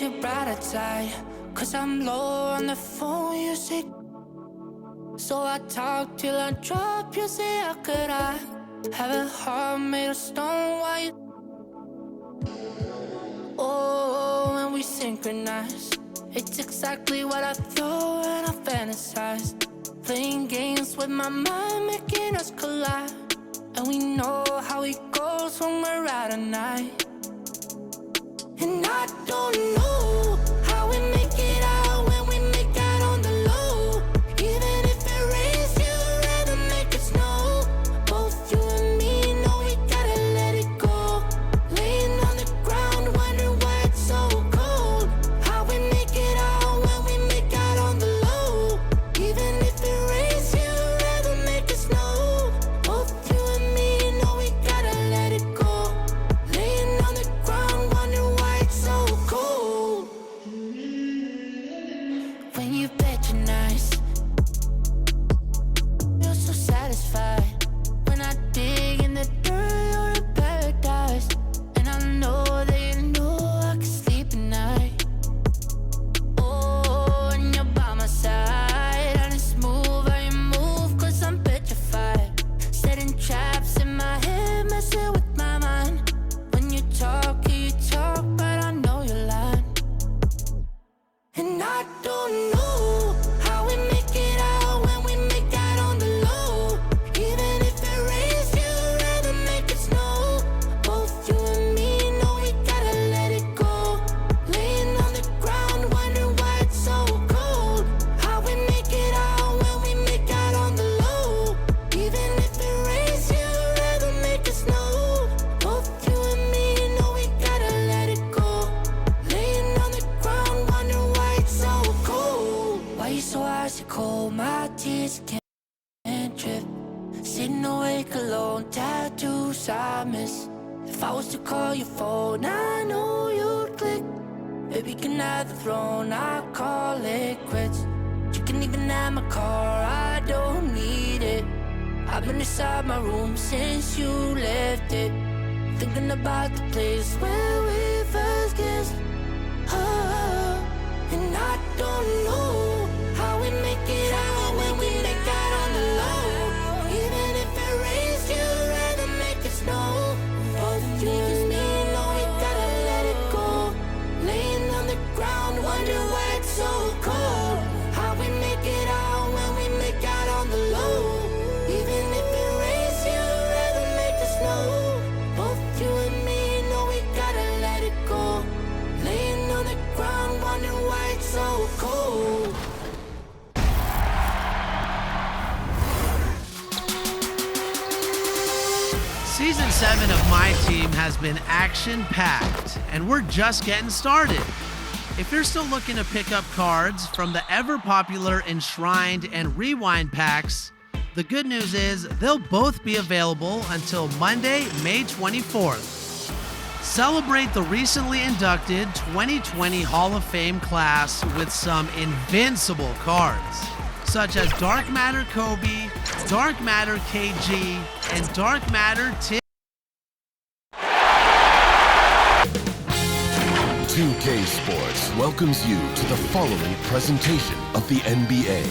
your brighter side, 'cause I'm low on the phone, you say. So I talk till I drop, you say, how could I have a heart made of stone? Why you? Oh, when we synchronize, it's exactly what I thought and I fantasize. Playing games with my mind, making us collide. And we know how it goes when we're out at night. And I don't know how we make it out when we make out on the low. Even if it rains, you'd rather make it snow. Both you and me know we gotta let it go. Laying on the ground, wondering why it's so cold. How we make it out when we make out on the low. Even if it rains, you'd rather make it snow. Both you and me know we gotta let it go. Laying on the ground, wondering why it's so cold. When you patronize, you're so satisfied. When I dig in the dirt, you're in paradise. And I know that you know I can sleep at night. Oh, and you're by my side. And it's smooth how you move, 'cause I'm petrified. Setting traps in my head, messing with my mind. When you talk, but I know you're lying. And I don't know how we make it out when we make out on the low. Even if it rains, you'd rather make it snow. Both you and me know we gotta let it go. Laying on the ground, wondering why it's so cold. How we make it out when we make out on the low. Even if it rains, you'd rather make it snow. Both you and me know we gotta let it go. Laying on the ground, wondering why it's so cold. Why you so icy cold? My tears can't drip. Sitting awake alone, tattoos I miss. If I was to call your phone, I know you'd click. Baby, can I have the throne? I call it quits. You can even have my car, I don't need it. I've been inside my room since you left it. Thinking about the place where we first kissed. Oh, and I don't know how we make it out when we make out on the low. Even if it rains, you'd rather make it snow. Both you and me know we gotta let it go. Laying on the ground, wondering why it's so cold. How we make it out when we make out on the low. Even if it rains, you'd rather make it snow. Both you and me know we gotta let it go. Laying on the ground, wondering why it's so cold. Season 7 of My Team has been action-packed, and we're just getting started. If you're still looking to pick up cards from the ever-popular Enshrined and Rewind packs, the good news is they'll both be available until Monday, May 24th. Celebrate the recently inducted 2020 Hall of Fame class with some invincible cards, such as Dark Matter Kobe, Dark Matter KG, and Dark Matter Tim. 2K Sports welcomes you to the following presentation of the NBA.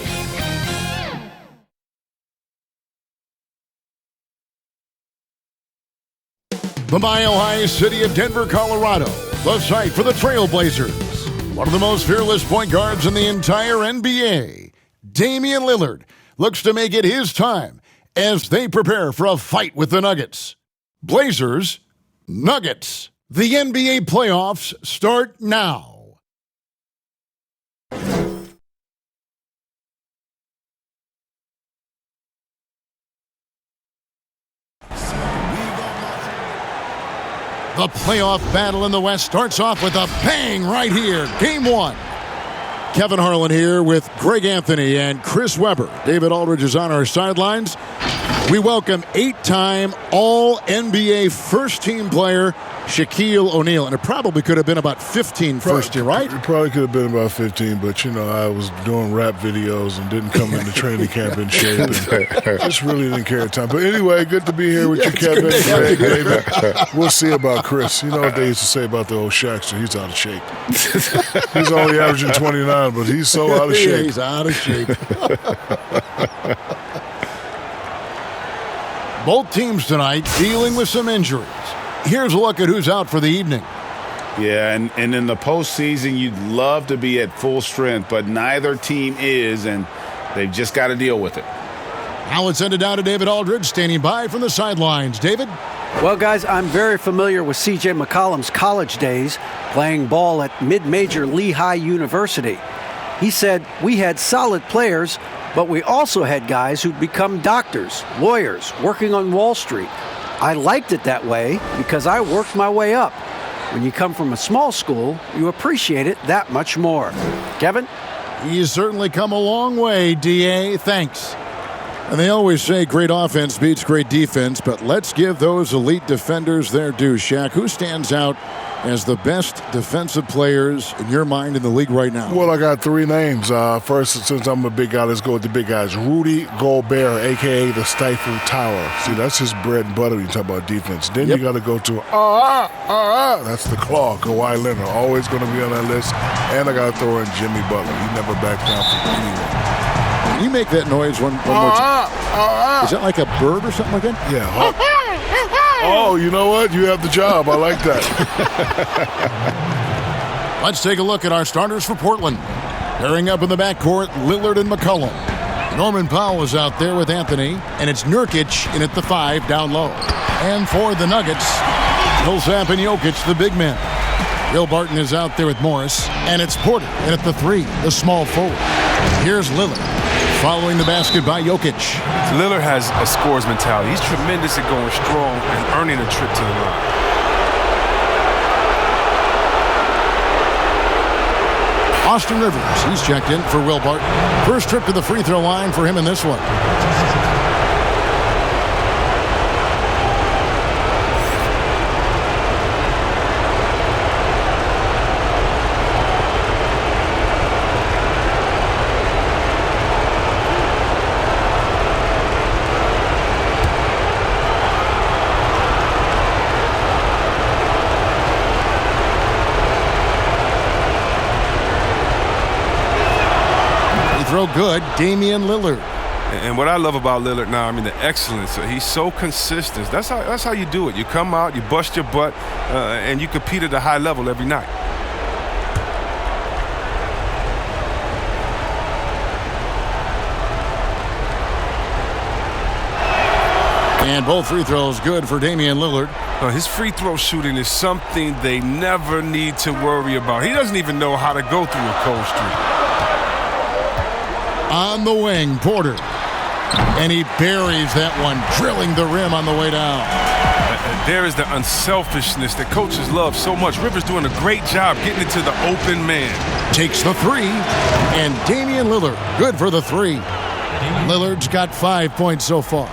The Mile High city of Denver, Colorado, the site for the Trailblazers. One of the most fearless point guards in the entire NBA, Damian Lillard, looks to make it his time as they prepare for a fight with the Nuggets. Blazers, Nuggets. The NBA playoffs start now. The playoff battle in the West starts off with a bang right here. Game 1. Kevin Harlan here with Greg Anthony and Chris Webber. David Aldridge is on our sidelines. We welcome 8-time All-NBA first-team player Shaquille O'Neal. And it probably could have been about 15 first year, right? It probably could have been about 15, but, I was doing rap videos and didn't come into training camp in shape. And just really didn't care at the time. But anyway, good to be here with you, Kevin. Greg, David. We'll see about Chris. You know what they used to say about the old Shaqster? He's out of shape. He's only averaging 29, but he's so out of shape. Yeah, he's out of shape. Both teams tonight dealing with some injuries. Here's a look at who's out for the evening. Yeah, and in the postseason, you'd love to be at full strength, but neither team is, and they've just got to deal with it. Now let's send it down to David Aldridge, standing by from the sidelines. David? Well, guys, I'm very familiar with C.J. McCollum's college days, playing ball at mid-major Lehigh University. He said, we had solid players, but we also had guys who'd become doctors, lawyers, working on Wall Street. I liked it that way because I worked my way up. When you come from a small school, you appreciate it that much more. Kevin? He's certainly come a long way, D.A. Thanks. And they always say great offense beats great defense, but let's give those elite defenders their due. Shaq, who stands out as the best defensive players in your mind in the league right now? Well, I got 3 names. First, since I'm a big guy, let's go with the big guys. Rudy Gobert, a.k.a. the Stifle Tower. See, that's his bread and butter when you talk about defense. Then you got to go to, that's the Claw, Kawhi Leonard. Always going to be on that list. And I got to throw in Jimmy Butler. He never backed down from anyone. Can you make that noise one more time? Is that like a bird or something like that? Yeah. Oh, you know what? You have the job. I like that. Let's take a look at our starters for Portland. Pairing up in the backcourt, Lillard and McCollum. Norman Powell is out there with Anthony, and it's Nurkic in at the 5 down low. And for the Nuggets, Millsap and Jokic, the big men. Will Barton is out there with Morris, and it's Porter in at the 3, the small forward. Here's Lillard, following the basket by Jokic. Lillard has a scorer's mentality. He's tremendous at going strong and earning a trip to the line. Austin Rivers, he's checked in for Will Barton. First trip to the free throw line for him in this one. Throw good, Damian Lillard. And what I love about Lillard now, the excellence. He's so consistent. That's how you do it. You come out, you bust your butt, and you compete at a high level every night. And both free throws good for Damian Lillard. His free throw shooting is something they never need to worry about. He doesn't even know how to go through a cold streak. On the wing, Porter. And he buries that one, drilling the rim on the way down. There is the unselfishness that coaches love so much. Rivers doing a great job getting it to the open man. Takes the 3, and Damian Lillard, good for the 3. Lillard's got 5 points so far.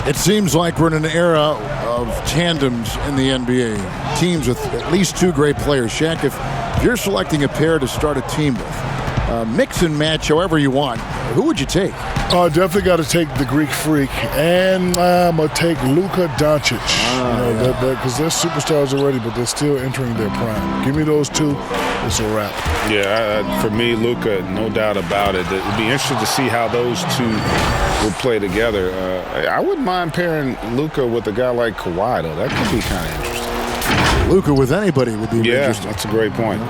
It seems like we're in an era of tandems in the NBA. Teams with at least 2 great players. Shaq, if you're selecting a pair to start a team with, mix and match however you want, who would you take? Definitely got to take the Greek Freak, and I'm going to take Luka Doncic. Because they're superstars already, but they're still entering their prime. Give me those 2, it's a wrap. Yeah, for me, Luka, no doubt about it. It'd be interesting to see how those 2 will play together. I wouldn't mind pairing Luka with a guy like Kawhi, though. That could be kind of interesting. Luka with anybody would be interesting. Yeah, that's a great point.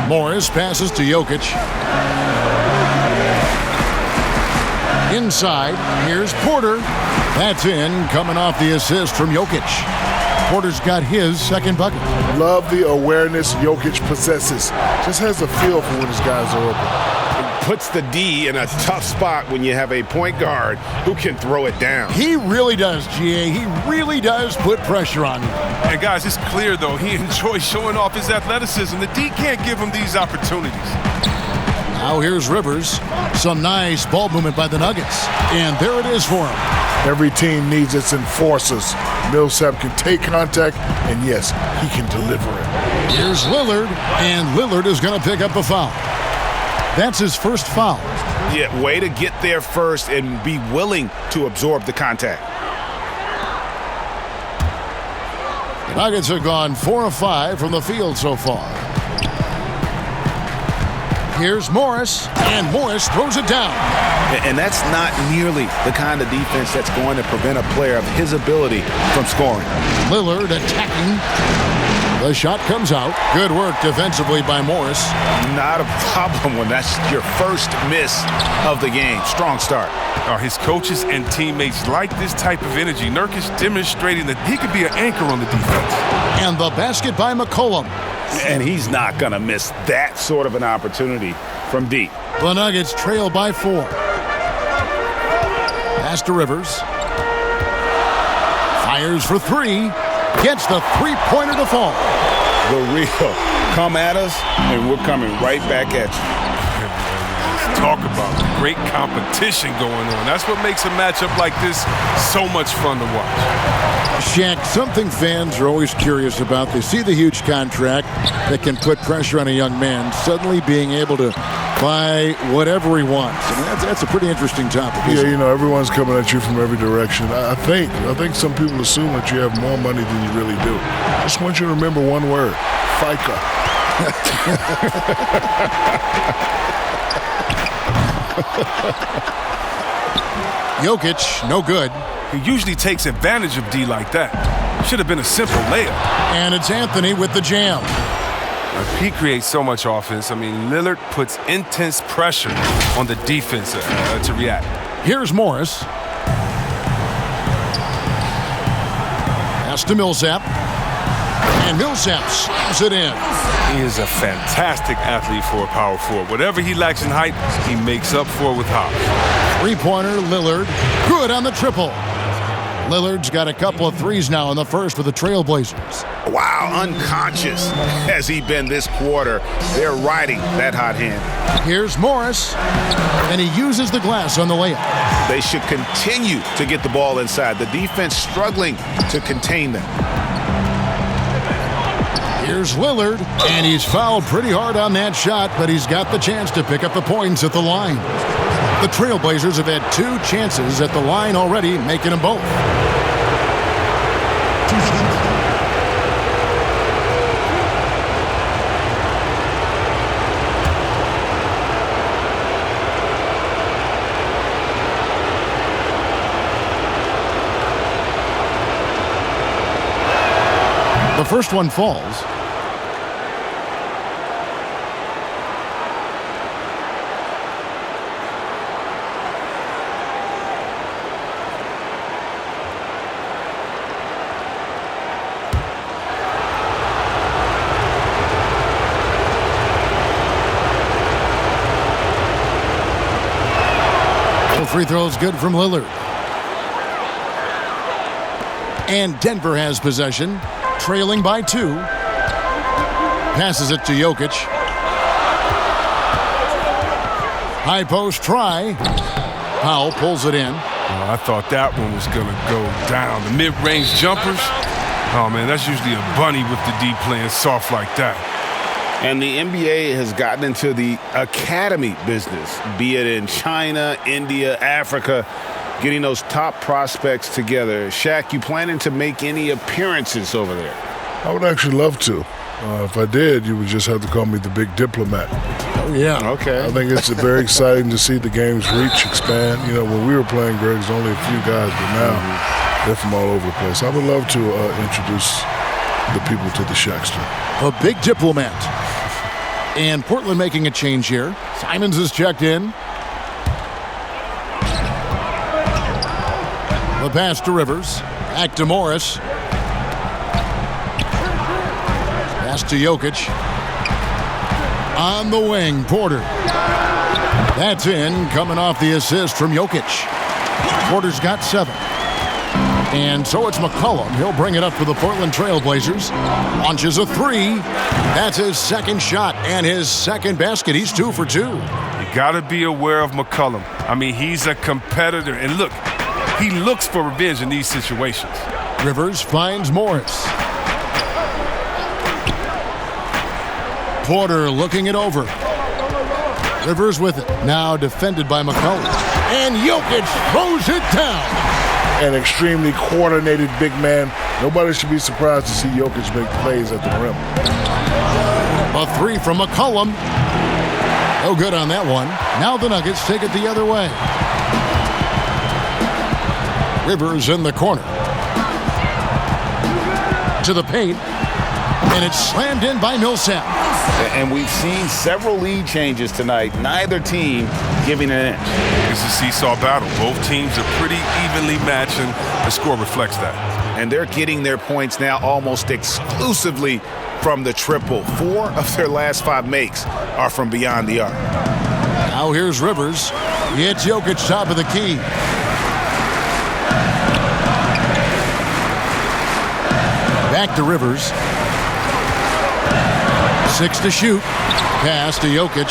Morris passes to Jokic. Inside, here's Porter. That's in, coming off the assist from Jokic. Porter's got his second bucket. Love the awareness Jokic possesses. Just has a feel for when his guys are open. Puts the D in a tough spot when you have a point guard who can throw it down. He really does, GA. He really does put pressure on you. And guys, it's clear, though, he enjoys showing off his athleticism. The D can't give him these opportunities. Now here's Rivers. Some nice ball movement by the Nuggets. And there it is for him. Every team needs its enforcers. Millsap can take contact, and yes, he can deliver it. Here's Lillard, and Lillard is going to pick up a foul. That's his first foul. Yeah, way to get there first and be willing to absorb the contact. The Nuggets have gone 4 of 5 from the field so far. Here's Morris, and Morris throws it down. And that's not nearly the kind of defense that's going to prevent a player of his ability from scoring. Lillard attacking. The shot comes out. Good work defensively by Morris. Not a problem when that's your first miss of the game. Strong start. His coaches and teammates like this type of energy. Nurkic demonstrating that he could be an anchor on the defense. And the basket by McCollum. And he's not going to miss that sort of an opportunity from deep. The Nuggets trail by 4. Pass to Rivers. Fires for 3. Gets the three-pointer to fall. The real come at us, and we're coming right back at you. Talk about great competition going on. That's what makes a matchup like this so much fun to watch. Shaq, something fans are always curious about. They see the huge contract that can put pressure on a young man, suddenly being able to buy whatever he wants. I mean, that's a pretty interesting topic. Yeah, you know, everyone's coming at you from every direction. I think some people assume that you have more money than you really do. I just want you to remember one word: FICA. Jokic, no good. He usually takes advantage of D like that. Should have been a simple layup. And it's Anthony with the jam. He creates so much offense. I mean, Lillard puts intense pressure on the defense to react. Here's Morris. Pass to Millsap. And Millsap slams it in. He is a fantastic athlete for a power forward. Whatever he lacks in height, he makes up for with hops. Three-pointer, Lillard. Good on the triple. Lillard's got a couple of threes now in the first for the Trailblazers. Wow, unconscious has he been this quarter. They're riding that hot hand. Here's Morris, and he uses the glass on the layup. They should continue to get the ball inside. The defense struggling to contain them. Here's Lillard, and he's fouled pretty hard on that shot, but he's got the chance to pick up the points at the line. The Trailblazers have had 2 chances at the line already, making them both. The first one falls. Free throws good from Lillard. And Denver has possession, trailing by 2. Passes it to Jokic. High post try. Powell pulls it in. I thought that one was going to go down. The mid-range jumpers, oh man, that's usually a bunny with the D playing soft like that. And the NBA has gotten into the academy business, be it in China, India, Africa, getting those top prospects together. Shaq, you planning to make any appearances over there? I would actually love to. If I did, you would just have to call me the big diplomat. Oh, yeah. Okay. I think it's very exciting to see the game's reach expand. You know, when we were playing, Greg, there's only a few guys, but now they're from all over the place. I would love to introduce the people to the Shaqster. A big diplomat. And Portland making a change here. Simons is checked in. The pass to Rivers. Back to Morris. Pass to Jokic. On the wing, Porter. That's in, coming off the assist from Jokic. Porter's got 7. And so it's McCollum. He'll bring it up for the Portland Trail Blazers. Launches a three. That's his second shot and his second basket. He's 2 for 2. You got to be aware of McCollum. I mean, he's a competitor. And look, he looks for revenge in these situations. Rivers finds Morris. Porter looking it over. Rivers with it. Now defended by McCollum. And Jokic throws it down. An extremely coordinated big man. Nobody should be surprised to see Jokic make plays at the rim. A three from McCollum. No good on that one. Now the Nuggets take it the other way. Rivers in the corner. To the paint. And it's slammed in by Millsap. And we've seen several lead changes tonight. Neither team giving an inch. It's a seesaw battle. Both teams are pretty evenly matched, and the score reflects that. And they're getting their points now almost exclusively from the triple. 4 of their last 5 makes are from beyond the arc. Now here's Rivers. It's Jokic top of the key. Back to Rivers. 6 to shoot. Pass to Jokic.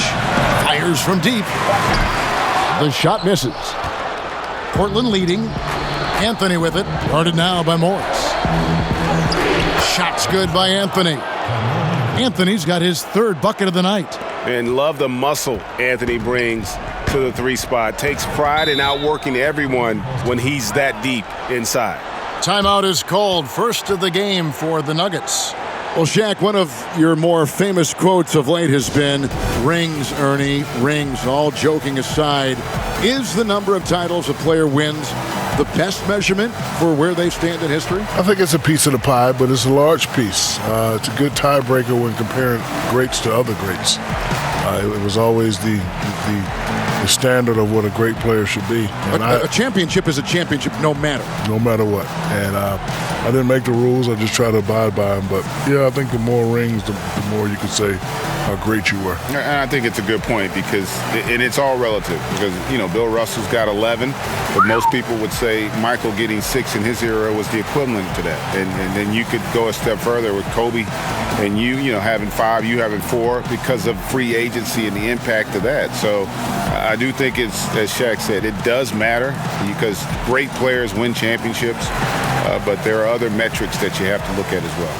Fires from deep. The shot misses. Portland leading. Anthony with it. Guarded now by Morris. Shot's good by Anthony. Anthony's got his 3rd bucket of the night. And love the muscle Anthony brings to the 3 spot. Takes pride in outworking everyone when he's that deep inside. Timeout is called. First of the game for the Nuggets. Well, Shaq, one of your more famous quotes of late has been, rings, Ernie, rings. All joking aside, is the number of titles a player wins the best measurement for where they stand in history? I think it's a piece of the pie, but it's a large piece. It's a good tiebreaker when comparing greats to other greats. It was always the standard of what a great player should be. And a championship is a championship no matter. No matter what. And I didn't make the rules. I just try to abide by them. But, yeah, I think the more rings, the more you can say how great you were. And I think it's a good point because it's all relative. Because, Bill Russell's got 11, but most people would say Michael getting 6 in his era was the equivalent to that. And then you could go a step further with Kobe and you having 5, you having 4 because of free agency and the impact of that. So I do think it's, as Shaq said, it does matter because great players win championships, but there are other metrics that you have to look at as well.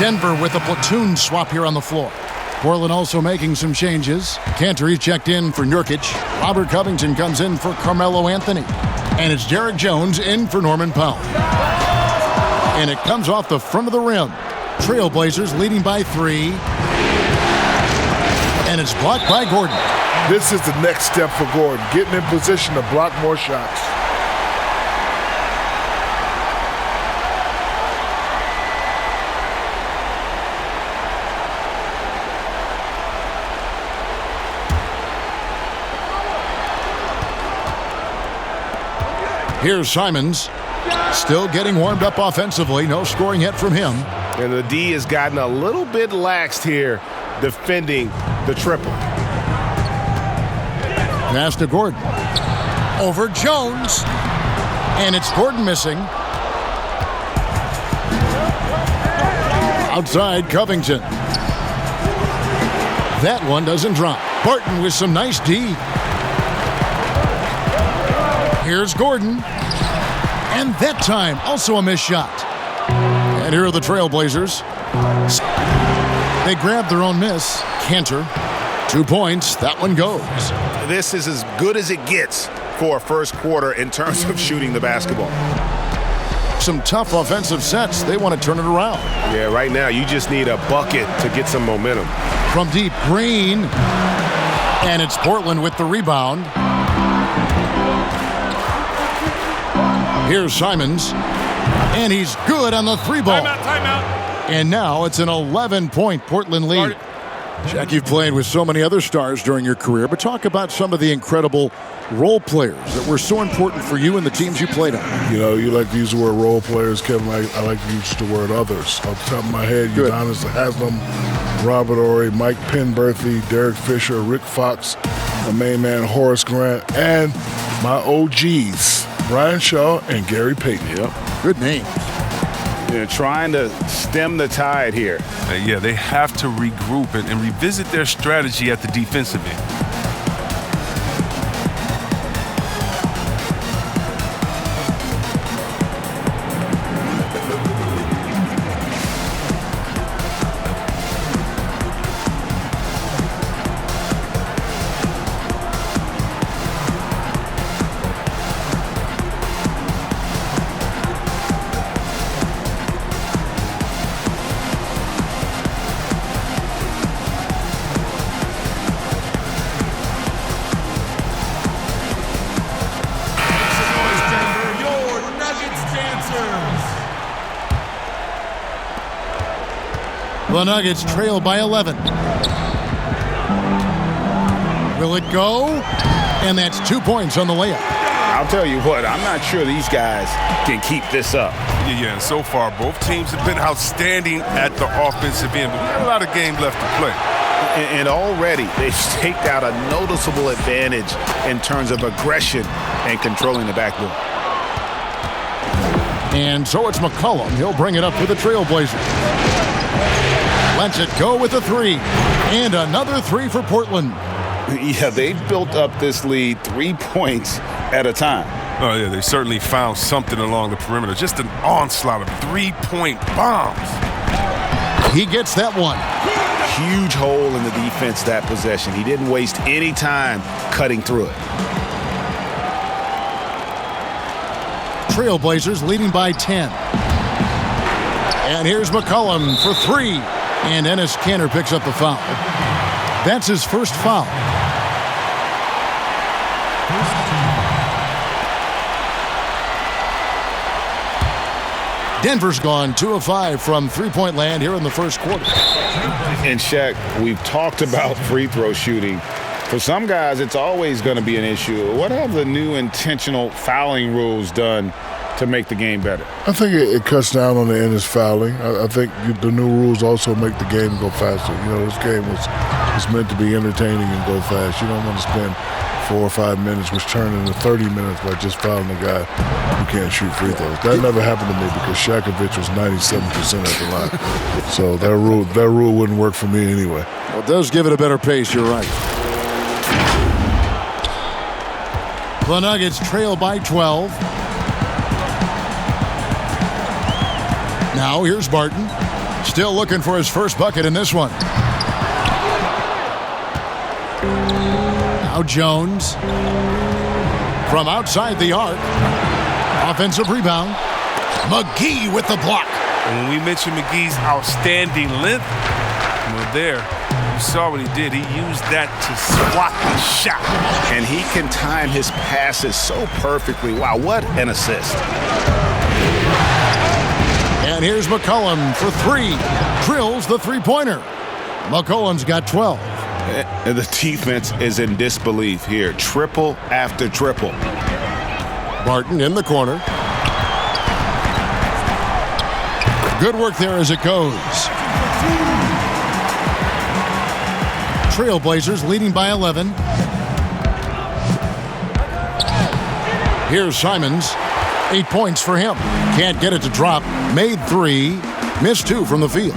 Denver with a platoon swap here on the floor. Portland also making some changes. Cantor checked in for Nurkic. Robert Covington comes in for Carmelo Anthony. And it's Derek Jones in for Norman Powell. And it comes off the front of the rim. Trailblazers leading by 3. And it's blocked by Gordon. This is the next step for Gordon, getting in position to block more shots. Here's Simons, still getting warmed up offensively. No scoring yet from him. And the D has gotten a little bit laxed here defending the triple. Pass to Gordon. Over Jones. And it's Gordon missing. Outside Covington. That one doesn't drop. Barton with some nice D. Here's Gordon. And that time, also a missed shot. And here are the Trailblazers. They grab their own miss. Cantor, 2 points. That one goes. This is as good as it gets for a first quarter in terms of shooting the basketball. Some tough offensive sets. They want to turn it around. Yeah, right now you just need a bucket to get some momentum. From deep, Green. And it's Portland with the rebound. Here's Simons. And he's good on the 3-ball. Timeout. And now it's an 11-point Portland lead. Jack, you've played with so many other stars during your career, but talk about some of the incredible role players that were so important for you and the teams you played on. You like to use the word role players, Kevin. I like to use the word others. Off the top of my head, Udonis Haslem, Robert Horry, Mike Penberthy, Derek Fisher, Rick Fox, my main man Horace Grant, and my OGs, Brian Shaw and Gary Payton. Yep. Good names. They're trying to stem the tide here. Yeah, they have to regroup and revisit their strategy at the defensive end. The Nuggets trail by 11. Will it go? And that's 2 points on the layup. I'll tell you what, I'm not sure these guys can keep this up. Yeah, and so far, both teams have been outstanding at the offensive end, but we got a lot of game left to play. And already they've staked out a noticeable advantage in terms of aggression and controlling the backboard. And so it's McCollum. He'll bring it up for the Trailblazers. Lets it go with a three. And another three for Portland. Yeah, they've built up this lead 3 points at a time. Oh, yeah, they certainly found something along the perimeter. Just an onslaught of 3-point bombs. He gets that one. Huge hole in the defense that possession. He didn't waste any time cutting through it. Trailblazers leading by 10. And here's McCollum for three. And Enes Kanter picks up the foul. That's his first foul. Denver's gone 2 of 5 from three-point land here in the first quarter. And Shaq, we've talked about free throw shooting. For some guys, it's always going to be an issue. What have the new intentional fouling rules done to make the game better? I think it cuts down on the Enes fouling. I think the new rules also make the game go faster. You know, this game was meant to be entertaining and go fast. You don't want to spend 4 or 5 minutes, which turn into 30 minutes by just fouling a guy who can't shoot free throws. That never happened to me because Shaquille was 97% at the line. So that rule wouldn't work for me anyway. Well, it does give it a better pace, you're right. The Nuggets trail by 12. Now here's Barton. Still looking for his first bucket in this one. Now Jones. From outside the arc. Offensive rebound. McGee with the block. And when we mentioned McGee's outstanding length, well, there, you saw what he did. He used that to swat the shot. And he can time his passes so perfectly. Wow, what an assist. And here's McCollum for three. Drills the three-pointer. McCollum's got 12. And the defense is in disbelief here. Triple after triple. Barton in the corner. Good work there as it goes. Trailblazers leading by 11. Here's Simons. 8 points for him. Can't get it to drop. Made 3. Missed 2 from the field.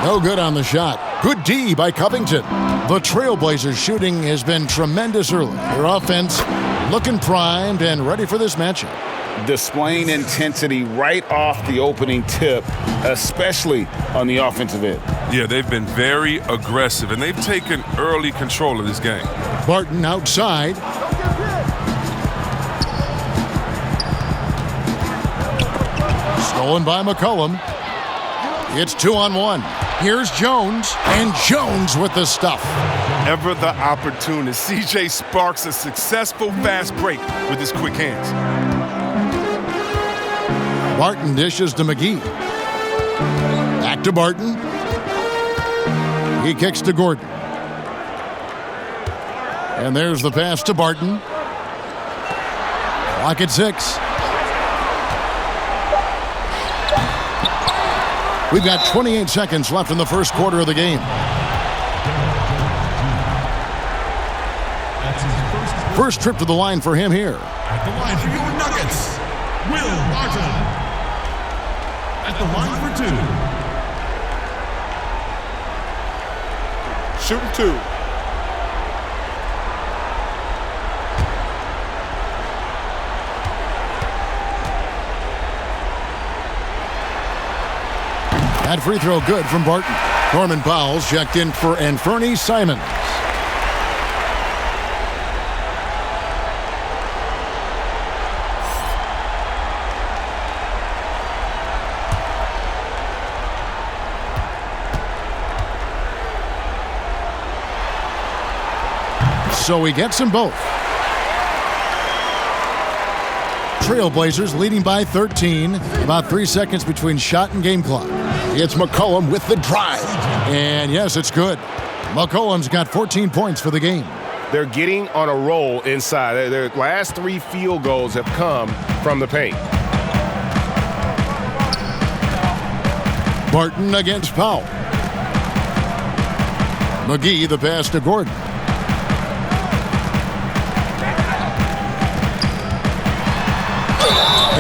No good on the shot. Good D by Covington. The Trailblazers shooting has been tremendous early. Their offense looking primed and ready for this matchup. Displaying intensity right off the opening tip, especially on the offensive end. Yeah, they've been very aggressive, and they've taken early control of this game. Barton outside. Stolen by McCollum. It's 2-on-1. Here's Jones, and Jones with the stuff. Ever the opportunist, CJ sparks a successful fast break with his quick hands. Barton dishes to McGee. Back to Barton. He kicks to Gordon. And there's the pass to Barton. Clock at 6. We've got 28 seconds left in the first quarter of the game. First trip to the line for him here. At the line for your Nuggets, Will Barton. At the line for 2. Shooting 2. That free throw good from Barton. Norman Powell's checked in for Anthony Simons. So he gets them both. Trailblazers leading by 13. About 3 seconds between shot and game clock. It's McCollum with the drive. And yes, it's good. McCollum's got 14 points for the game. They're getting on a roll inside. Their last 3 field goals have come from the paint. Barton against Powell. McGee the pass to Gordon.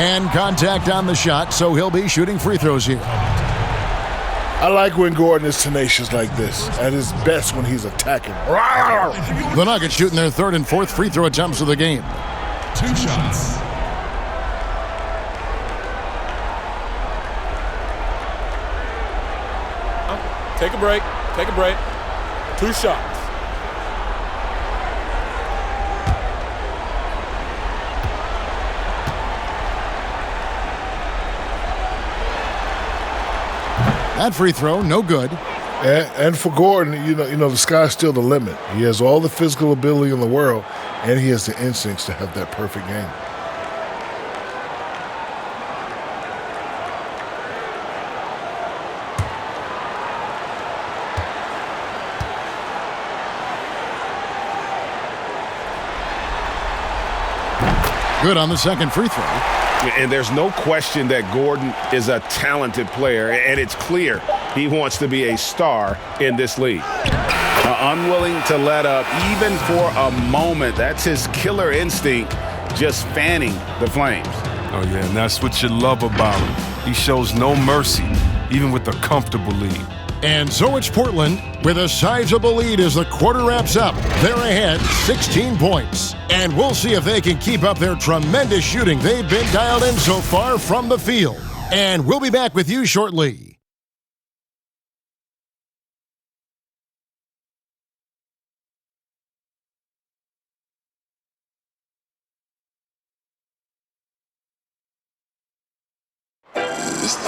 And contact on the shot, so he'll be shooting free throws here. I like when Gordon is tenacious like this. At his best when he's attacking. The Nuggets shooting their 3rd and 4th free throw attempts of the game. 2 shots. Take a break. Take a break. 2 shots. That free throw, no good. And for Gordon, you know, the sky's still the limit. He has all the physical ability in the world, and he has the instincts to have that perfect game. Good on the second free throw. And there's no question that Gordon is a talented player, and it's clear he wants to be a star in this league. Unwilling to let up even for a moment. That's his killer instinct, just fanning the flames. Oh, yeah, and that's what you love about him. He shows no mercy, even with a comfortable lead. And so it's Portland with a sizable lead as the quarter wraps up. They're ahead 16 points. And we'll see if they can keep up their tremendous shooting they've been dialed in so far from the field. And we'll be back with you shortly.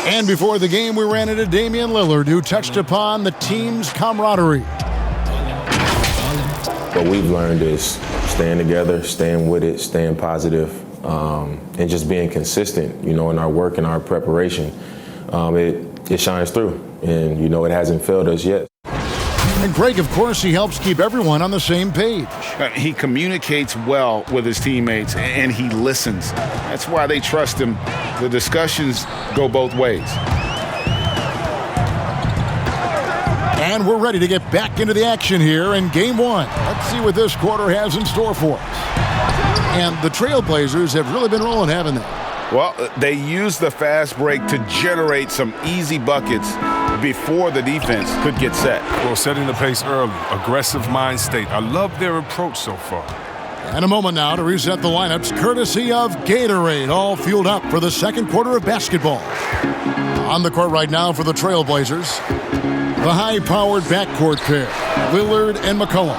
And before the game, we ran into Damian Lillard, who touched upon the team's camaraderie. What we've learned is staying together, staying with it, staying positive, and just being consistent, you know, in our work and our preparation. It shines through, and, you know, it hasn't failed us yet. And Greg, of course, he helps keep everyone on the same page. He communicates well with his teammates, and he listens. That's why they trust him. The discussions go both ways. And we're ready to get back into the action here in Game 1. Let's see what this quarter has in store for us. And the Trailblazers have really been rolling, haven't they? Well, they used the fast break to generate some easy buckets before the defense could get set. Well, setting the pace early, aggressive mind state. I love their approach so far. And a moment now to reset the lineups, courtesy of Gatorade, all fueled up for the second quarter of basketball. On the court right now for the Trailblazers, the high-powered backcourt pair, Lillard and McCollum.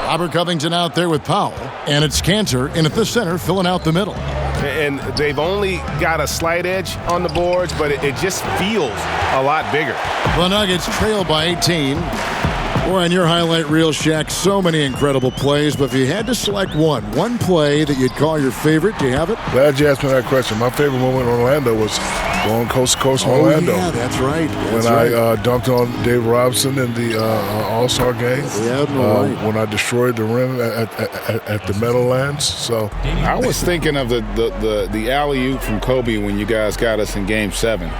Robert Covington out there with Powell, and it's Cantor in at the center filling out the middle. And they've only got a slight edge on the boards, but it just feels a lot bigger. The Nuggets trail by 18. Boy, on your highlight reel, Shaq, so many incredible plays, but if you had to select one play that you'd call your favorite, do you have it? Glad you asked me that question. My favorite moment in Orlando was going coast to coast in Orlando. Yeah, that's right. When I dunked on Dave Robinson in the All-Star game. Yeah, right. When I destroyed the rim at the Meadowlands. So I was thinking of the alley-oop from Kobe when you guys got us in Game 7,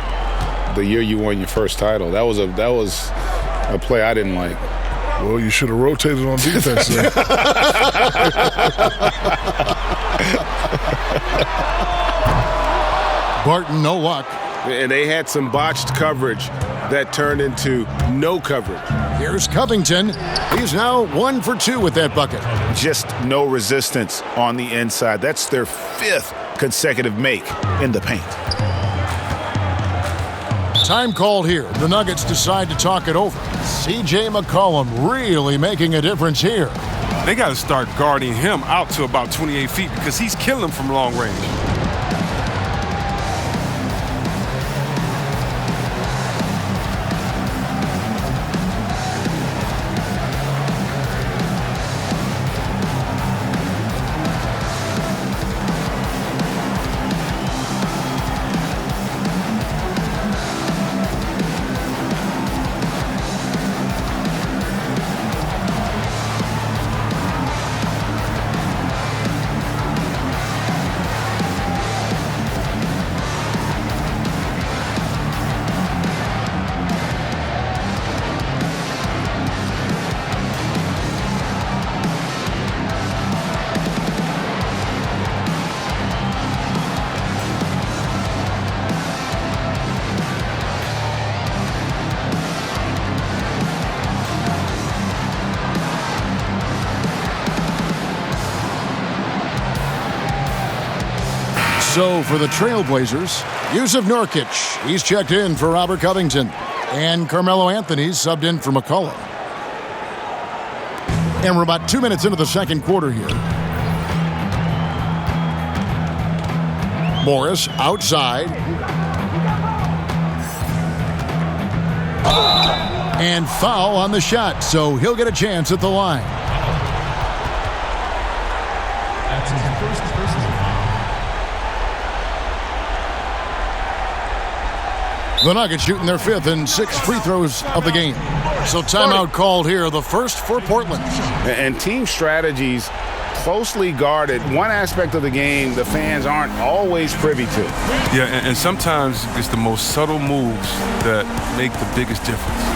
the year you won your first title. That was a play I didn't like. Well, you should have rotated on defense then. Barton, no luck. And they had some botched coverage that turned into no coverage. Here's Covington. He's now 1 for 2 with that bucket. Just no resistance on the inside. That's their 5th consecutive make in the paint. Time called here. The Nuggets decide to talk it over. C.J. McCollum really making a difference here. They got to start guarding him out to about 28 feet because he's killing them from long range. So for the Trailblazers, Yusuf Nurkic. He's checked in for Robert Covington. And Carmelo Anthony's subbed in for McCollum. And we're about 2 minutes into the second quarter here. Morris outside. And foul on the shot, so he'll get a chance at the line. That's his first personal foul. The Nuggets shooting their 5th and 6th free throws of the game. So timeout called here, the first for Portland. And team strategies closely guarded. One aspect of the game the fans aren't always privy to. Yeah, and sometimes it's the most subtle moves that make the biggest difference.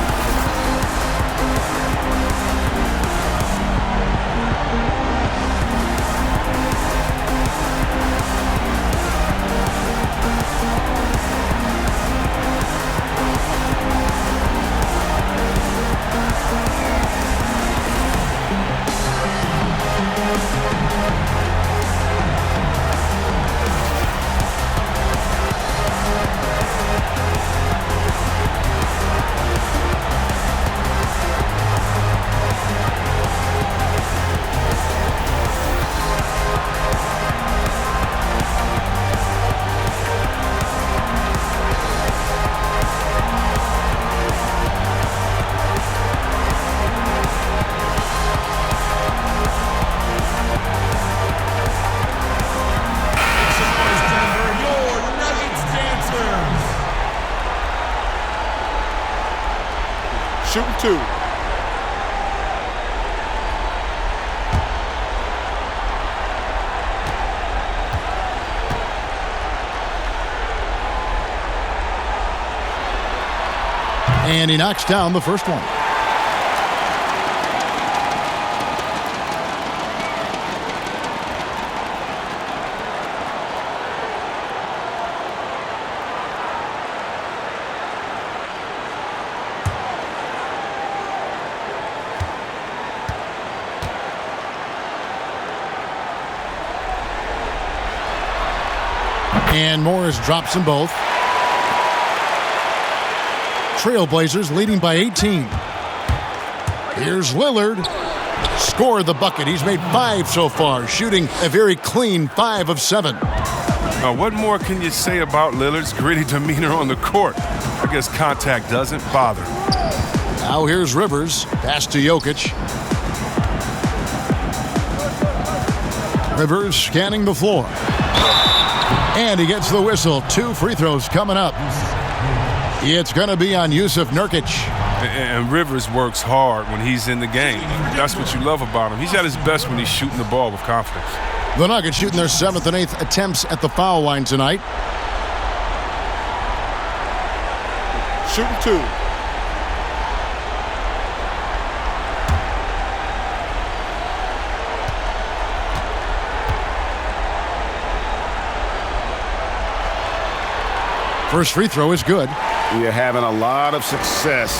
Shooting 2. And he knocks down the first one. And Morris drops them both. Trailblazers leading by 18. Here's Lillard. Scored the bucket. He's made 5 so far, shooting a very clean 5 of 7. What more can you say about Lillard's gritty demeanor on the court? I guess contact doesn't bother. Now here's Rivers. Pass to Jokic. Rivers scanning the floor. And he gets the whistle. 2 free throws coming up. It's going to be on Yusuf Nurkic. And Rivers works hard when he's in the game. That's what you love about him. He's at his best when he's shooting the ball with confidence. The Nuggets shooting their 7th and 8th attempts at the foul line tonight. Shooting 2. First free throw is good. You're having a lot of success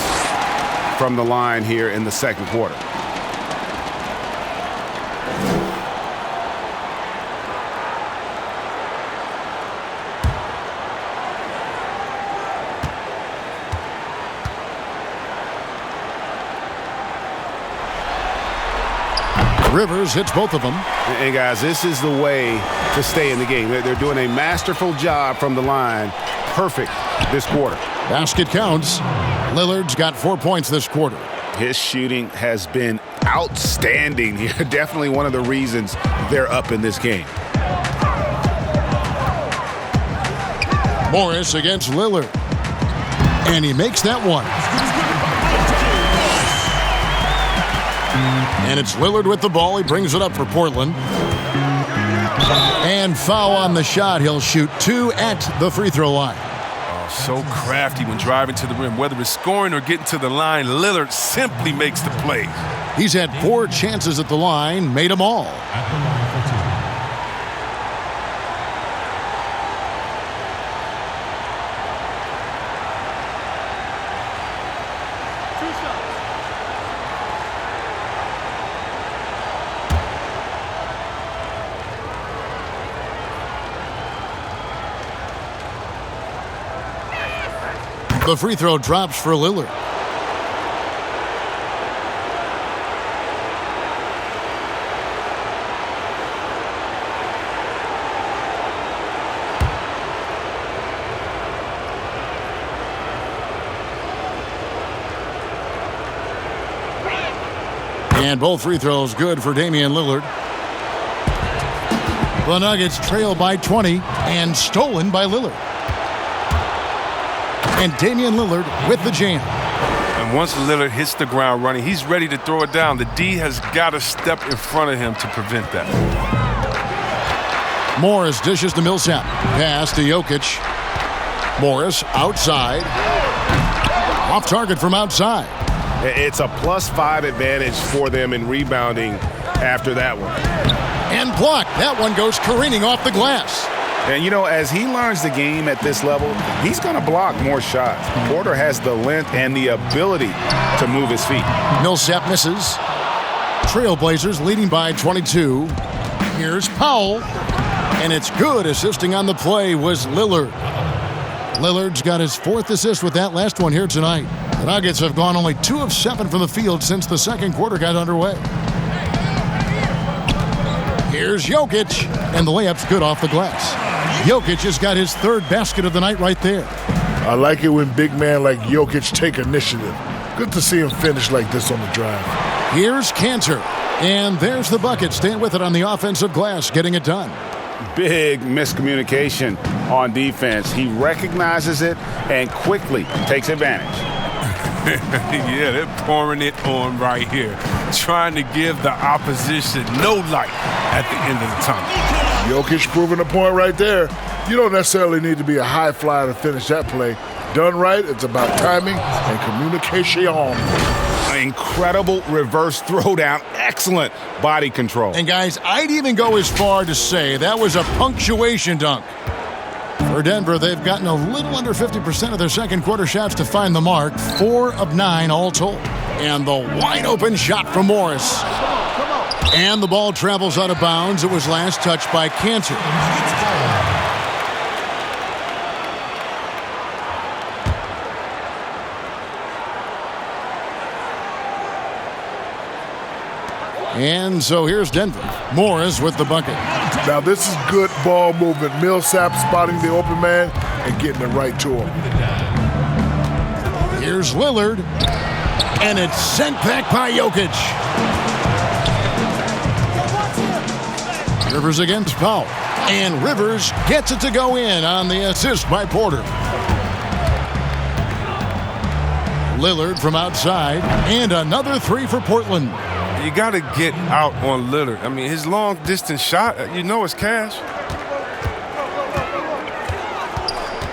from the line here in the second quarter. Rivers hits both of them. And guys, this is the way to stay in the game. They're doing a masterful job from the line. Perfect this quarter. Basket counts. Lillard's got 4 points this quarter. His shooting has been outstanding. Definitely one of the reasons they're up in this game. Morris against Lillard. And he makes that one. And it's Lillard with the ball. He brings it up for Portland. And foul on the shot. He'll shoot 2 at the free throw line. Oh, so crafty when driving to the rim. Whether it's scoring or getting to the line, Lillard simply makes the play. He's had 4 chances at the line, made them all. The free throw drops for Lillard. And both free throws good for Damian Lillard. The Nuggets trail by 20 and stolen by Lillard. And Damian Lillard with the jam. And once Lillard hits the ground running, he's ready to throw it down. The D has got to step in front of him to prevent that. Morris dishes to Millsap. Pass to Jokic. Morris outside. Off target from outside. It's a +5 advantage for them in rebounding after that one. And blocked. That one goes careening off the glass. And, you know, as he learns the game at this level, he's going to block more shots. Porter has the length and the ability to move his feet. Millsap misses. Trailblazers leading by 22. Here's Powell. And it's good. Assisting on the play was Lillard. Lillard's got his 4th assist with that last one here tonight. The Nuggets have gone only 2 of 7 from the field since the second quarter got underway. Here's Jokic. And the layup's good off the glass. Jokic has got his 3rd basket of the night right there. I like it when big men like Jokic take initiative. Good to see him finish like this on the drive. Here's Cantor. And there's the bucket. Staying with it on the offensive glass, getting it done. Big miscommunication on defense. He recognizes it and quickly takes advantage. Yeah, they're pouring it on right here. Trying to give the opposition no light at the end of the tunnel. Jokic proving a point right there. You don't necessarily need to be a high flyer to finish that play. Done right, it's about timing and communication. Incredible reverse throwdown. Excellent body control. And guys, I'd even go as far to say that was a punctuation dunk. For Denver, they've gotten a little under 50% of their second quarter shots to find the mark. 4 of 9 all told. And the wide open shot from Morris. And the ball travels out of bounds. It was last touched by Cantor. And so here's Denver. Morris with the bucket. Now this is good ball movement. Millsap spotting the open man and getting it right to him. Here's Lillard. And it's sent back by Jokic. Rivers against Powell. And Rivers gets it to go in on the assist by Porter. Lillard from outside. And another 3 for Portland. You got to get out on Lillard. I mean, his long-distance shot, you know it's cash.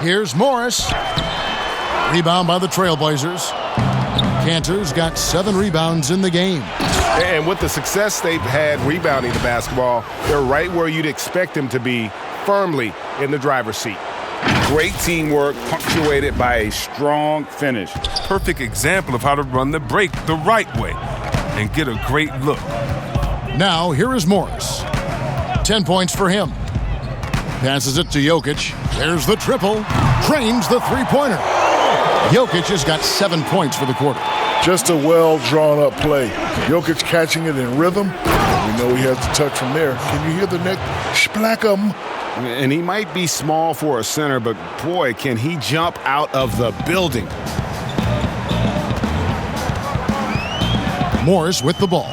Here's Morris. Rebound by the Trailblazers. Cantor's got 7 rebounds in the game. And with the success they've had rebounding the basketball, they're right where you'd expect them to be, firmly in the driver's seat. Great teamwork punctuated by a strong finish. Perfect example of how to run the break the right way and get a great look. Now, here is Morris. 10 points for him. Passes it to Jokic. There's the triple. Drains the three-pointer. Jokic has got 7 points for the quarter. Just a well-drawn-up play. Jokic catching it in rhythm. We know he has the touch from there. Can you hear the neck? Splack-em. And he might be small for a center, but boy, can he jump out of the building. Morris with the ball.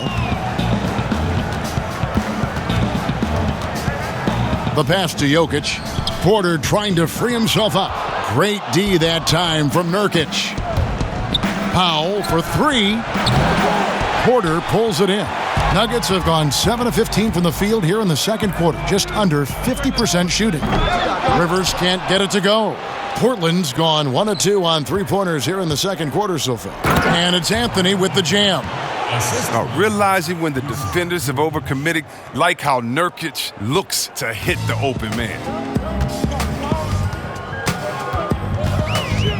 The pass to Jokic. Porter trying to free himself up. Great D that time from Nurkic. Powell for 3. Porter pulls it in. Nuggets have gone 7 of 15 from the field here in the second quarter, just under 50% shooting. Rivers can't get it to go. Portland's gone 1 of 2 on three-pointers here in the second quarter so far. And it's Anthony with the jam. Now, realizing when the defenders have overcommitted, like how Nurkic looks to hit the open man.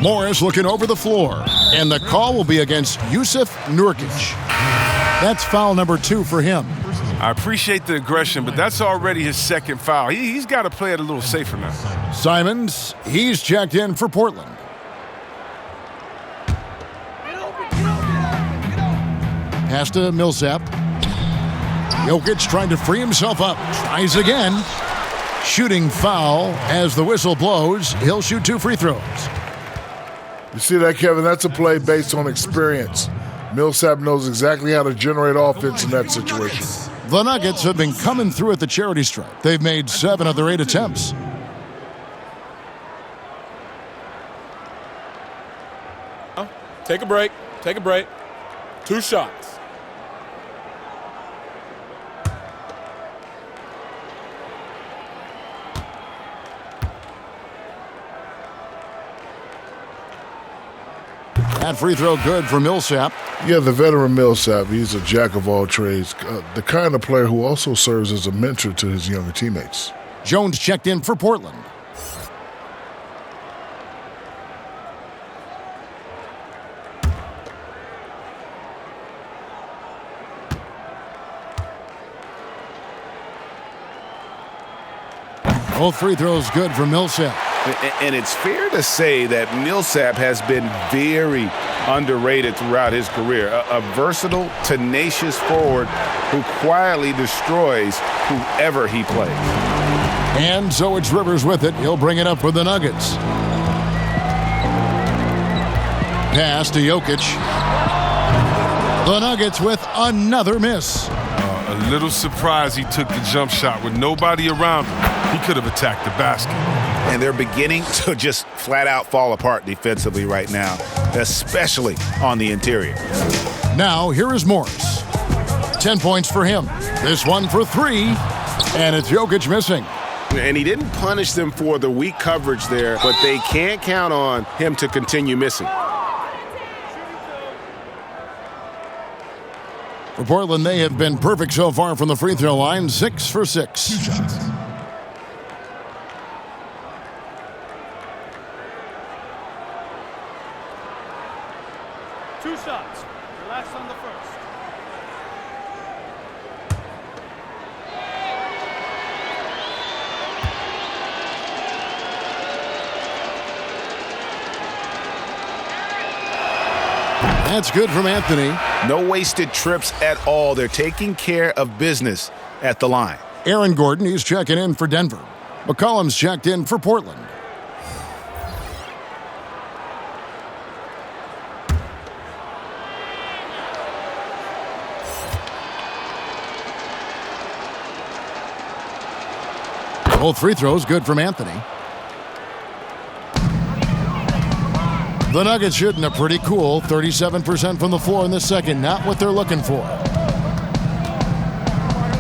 Morris looking over the floor, and the call will be against Jusuf Nurkic. That's foul number 2 for him. I appreciate the aggression, but that's already his second foul. He's got to play it a little safer now. Simons, he's checked in for Portland. Pass to Millsap. Jokic trying to free himself up. Tries again. Shooting foul as the whistle blows. He'll shoot 2 free throws. You see that, Kevin? That's a play based on experience. Millsap knows exactly how to generate offense in that situation. The Nuggets have been coming through at the charity stripe. They've made 7 of their 8 attempts. Take a break. Take a break. 2 shots. That free throw good for Millsap. Yeah, the veteran Millsap, he's a jack of all trades. The kind of player who also serves as a mentor to his younger teammates. Jones checked in for Portland. Both free throws good for Millsap. And it's fair to say that Millsap has been very underrated throughout his career. A versatile, tenacious forward who quietly destroys whoever he plays. And so it's Rivers with it. He'll bring it up for the Nuggets. Pass to Jokic. The Nuggets with another miss. A little surprised he took the jump shot with nobody around him. He could have attacked the basket. And they're beginning to just flat out fall apart defensively right now, especially on the interior. Now, here is Morris. 10 points for him. This one for 3, and it's Jokic missing. And he didn't punish them for the weak coverage there, but they can't count on him to continue missing. For Portland, they have been perfect so far from the free throw line, 6 for 6. 2 shots. Two shots. Relax on the first. That's good from Anthony. No wasted trips at all. They're taking care of business at the line. Aaron Gordon, he's checking in for Denver. McCollum's checked in for Portland. Both free throws good from Anthony. The Nuggets shooting a pretty cool 37% from the floor in the second. Not what they're looking for.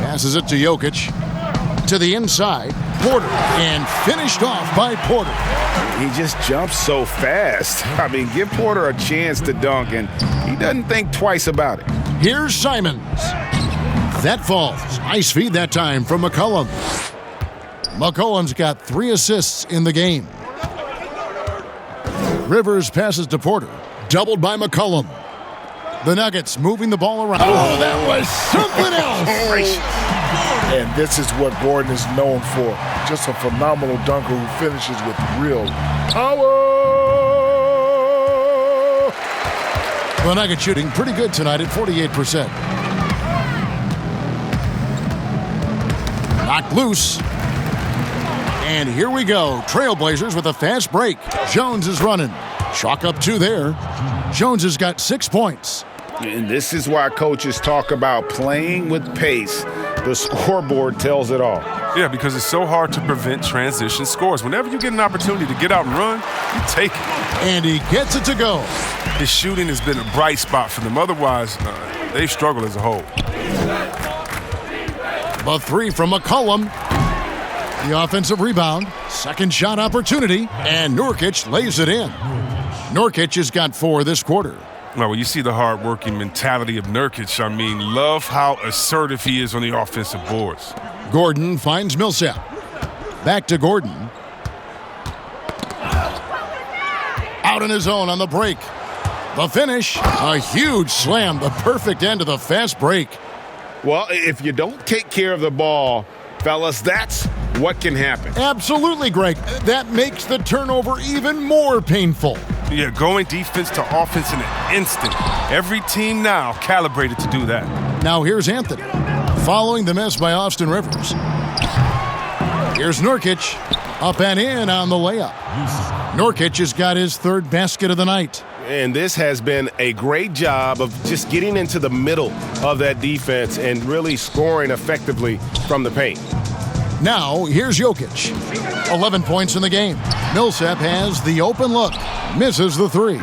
Passes it to Jokic. To the inside. Porter. And finished off by Porter. He just jumps so fast. I mean, give Porter a chance to dunk, and he doesn't think twice about it. Here's Simons. That falls. Nice feed that time from McCollum. McCollum's got 3 assists in the game. Rivers passes to Porter. Doubled by McCollum. The Nuggets moving the ball around. Oh, that was something else. And this is what Gordon is known for. Just a phenomenal dunker who finishes with real power. The Nuggets shooting pretty good tonight at 48%. Knocked loose. And here we go. Trailblazers with a fast break. Jones is running. Chalk up 2 there. Jones has got 6 points. And this is why coaches talk about playing with pace. The scoreboard tells it all. Yeah, because it's so hard to prevent transition scores. Whenever you get an opportunity to get out and run, you take it. And he gets it to go. His shooting has been a bright spot for them. Otherwise, they've struggled as a whole. The 3 from McCollum. The offensive rebound. Second shot opportunity. And Nurkic lays it in. Nurkic has got 4 this quarter. Well, when you see the hard-working mentality of Nurkic, I mean, love how assertive he is on the offensive boards. Gordon finds Millsap. Back to Gordon. Out in his own on the break. The finish, a huge slam, the perfect end of the fast break. Well, if you don't take care of the ball, fellas, that's what can happen. Absolutely, Greg. That makes the turnover even more painful. Yeah, going defense to offense in an instant. Every team now calibrated to do that. Now here's Anthony, following the miss by Austin Rivers. Here's Nurkic, up and in on the layup. Nurkic has got his 3rd basket of the night. And this has been a great job of just getting into the middle of that defense and really scoring effectively from the paint. Now, here's Jokic. 11 points in the game. Millsap has the open look. Misses the 3.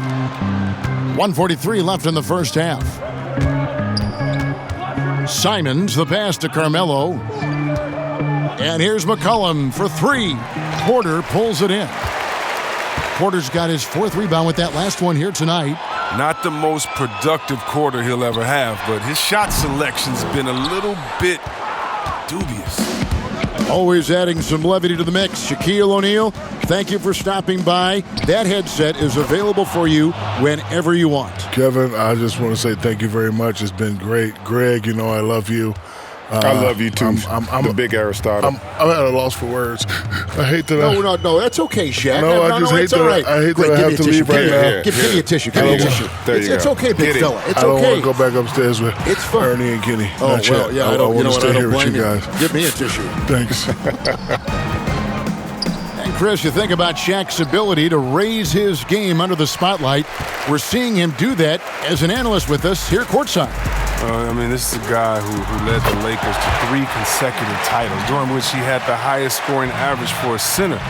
1:43 left in the first half. Simons, the pass to Carmelo. And here's McCollum for 3. Porter pulls it in. Porter's got his 4th rebound with that last one here tonight. Not the most productive quarter he'll ever have, but his shot selection's been a little bit dubious. Always adding some levity to the mix. Shaquille O'Neal, thank you for stopping by. That headset is available for you whenever you want. Kevin, I just want to say thank you very much. It's been great. Greg, you know I love you. I love you too. I'm the big Aristotle. I'm at a loss for words. I hate that. No, that's okay, Shaq. No, I just hate that. Right. I hate that I have to leave right now. Give me a tissue. Give me a tissue. It's okay, big fella. It's okay. I don't want to go back upstairs with Ernie and Kenny. Oh, well, yeah, I don't want to stay here with you guys. Give me a tissue. Thanks. And Chris, you think about Shaq's ability to raise his game under the spotlight. We're seeing him do that as an analyst with us here courtside. I mean, this is a guy who led the Lakers to 3 consecutive titles, during which he had the highest scoring average for a center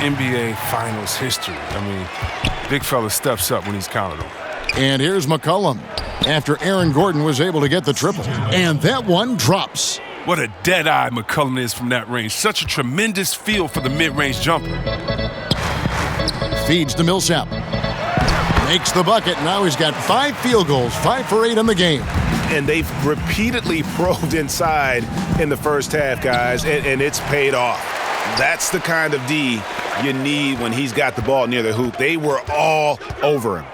in NBA Finals history. I mean, big fella steps up when he's counted on. And here's McCollum after Aaron Gordon was able to get the triple. And that one drops. What a dead-eye McCollum is from that range. Such a tremendous feel for the mid-range jumper. Feeds to Millsap. Makes the bucket. Now he's got 5 field goals, 5 for 8 in the game. And they've repeatedly probed inside in the first half, guys, and it's paid off. That's the kind of D you need when he's got the ball near the hoop. They were all over him.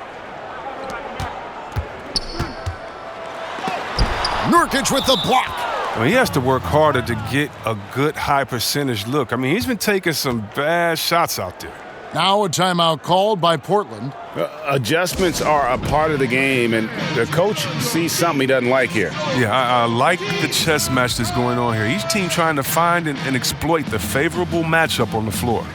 Nurkic with the block. I mean, he has to work harder to get a good high percentage look. I mean, he's been taking some bad shots out there. Now a timeout called by Portland. Adjustments are a part of the game, and the coach sees something he doesn't like here. Yeah, I like the chess match that's going on here. Each team trying to find and exploit the favorable matchup on the floor.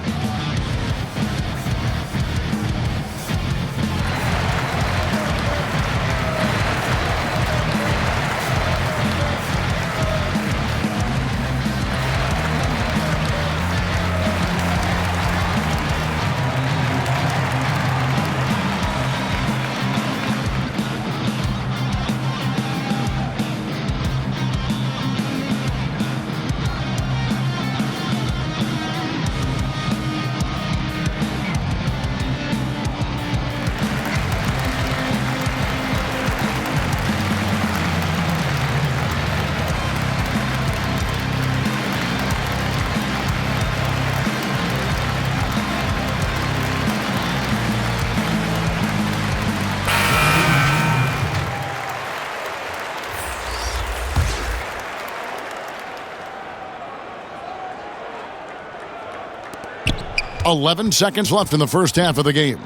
11 seconds left in the first half of the game.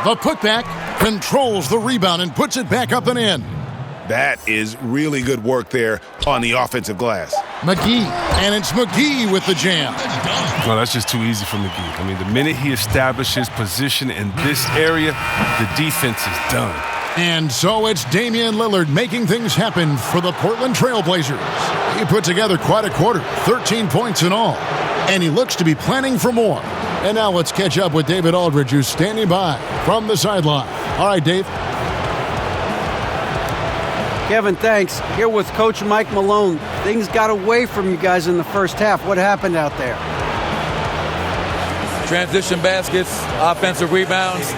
The putback controls the rebound and puts it back up and in. That is really good work there on the offensive glass. McGee, and it's McGee with the jam. No, that's just too easy for McGee. I mean, the minute he establishes position in this area, the defense is done. And so it's Damian Lillard making things happen for the Portland Trail Blazers. He put together quite a quarter, 13 points in all, and he looks to be planning for more. And now let's catch up with David Aldridge, who's standing by from the sideline. All right, Dave. Kevin, thanks. Here with Coach Mike Malone. Things got away from you guys in the first half. What happened out there? Transition baskets, offensive rebounds,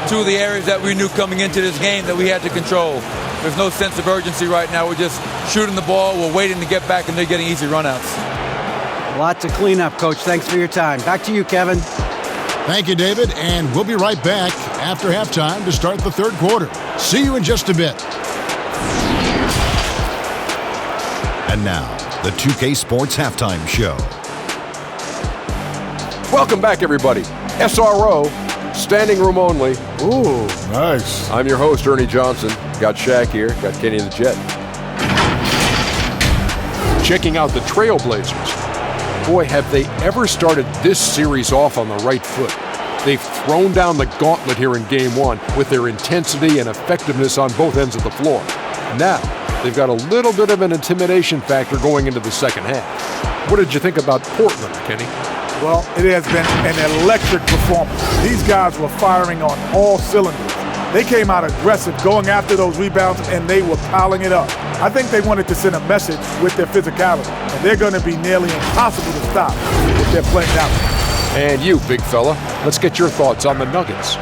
two of the areas that we knew coming into this game that we had to control. There's no sense of urgency right now. We're just shooting the ball. We're waiting to get back, and they're getting easy runouts. A lot to clean up, Coach. Thanks for your time. Back to you, Kevin. Thank you, David, and we'll be right back after halftime to start the third quarter. See you in just a bit. And now, the 2K Sports Halftime Show. Welcome back, everybody. SRO, standing room only. Ooh, nice. I'm your host, Ernie Johnson. Got Shaq here, got Kenny the Jet. Checking out the Trailblazers. Boy, have they ever started this series off on the right foot. They've thrown down the gauntlet here in Game 1 with their intensity and effectiveness on both ends of the floor. Now, they've got a little bit of an intimidation factor going into the second half. What did you think about Portland, Kenny? Well, it has been an electric performance. These guys were firing on all cylinders. They came out aggressive, going after those rebounds, and they were piling it up. I think they wanted to send a message with their physicality, and they're going to be nearly impossible to stop if they're playing that way. And you, big fella, let's get your thoughts on the Nuggets.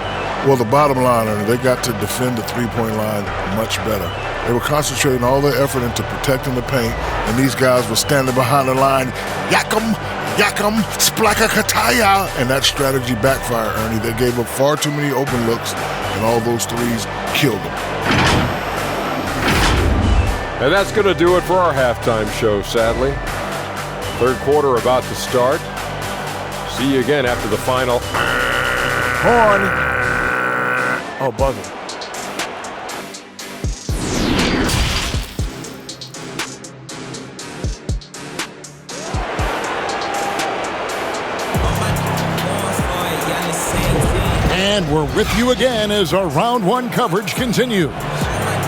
Well, the bottom line, they got to defend the three-point line much better. They were concentrating all their effort into protecting the paint, and these guys were standing behind the line, Yakam, Splaka Kataya, and that strategy backfired, Ernie. They gave up far too many open looks, and all those threes killed them. And that's going to do it for our halftime show, sadly. Third quarter about to start. See you again after the final. Horn. Oh, buzzer. And we're with you again as our round one coverage continues.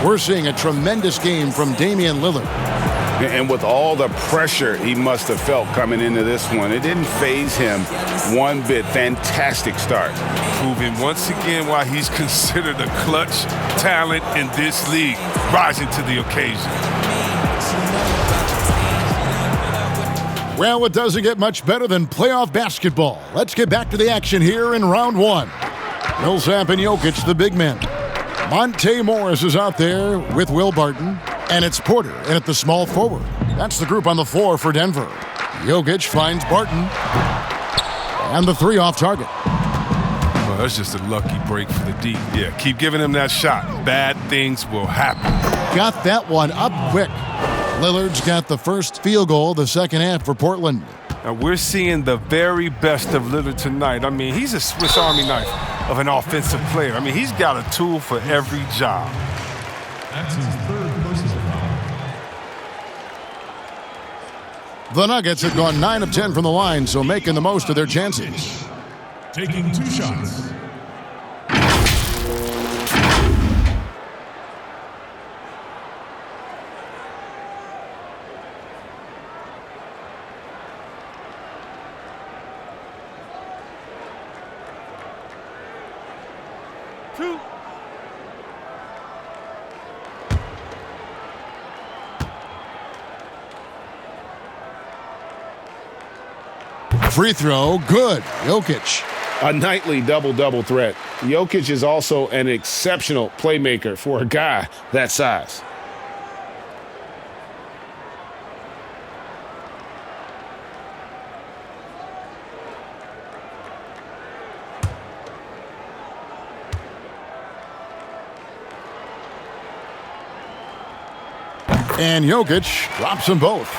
We're seeing a tremendous game from Damian Lillard. And with all the pressure he must have felt coming into this one, it didn't faze him one bit. Fantastic start. Proving once again why he's considered a clutch talent in this league, rising to the occasion. Well, it doesn't get much better than playoff basketball. Let's get back to the action here in round one. Millsap and Jokic, the big men. Monte Morris is out there with Will Barton. And it's Porter in at the small forward. That's the group on the floor for Denver. Jokic finds Barton. And the three off target. Well, that's just a lucky break for the D. Yeah, keep giving him that shot. Bad things will happen. Got that one up quick. Lillard's got the first field goal of the second half for Portland. Now, we're seeing the very best of Lillard tonight. I mean, he's a Swiss Army knife of an offensive player. I mean, he's got a tool for every job. That's his third personal foul. The Nuggets have gone 9 of 10 from the line, so making the most of their chances. Taking two shots. Two. Free throw, good. Jokic. A nightly double-double threat. Jokic is also an exceptional playmaker for a guy that size. And Jokic drops them both.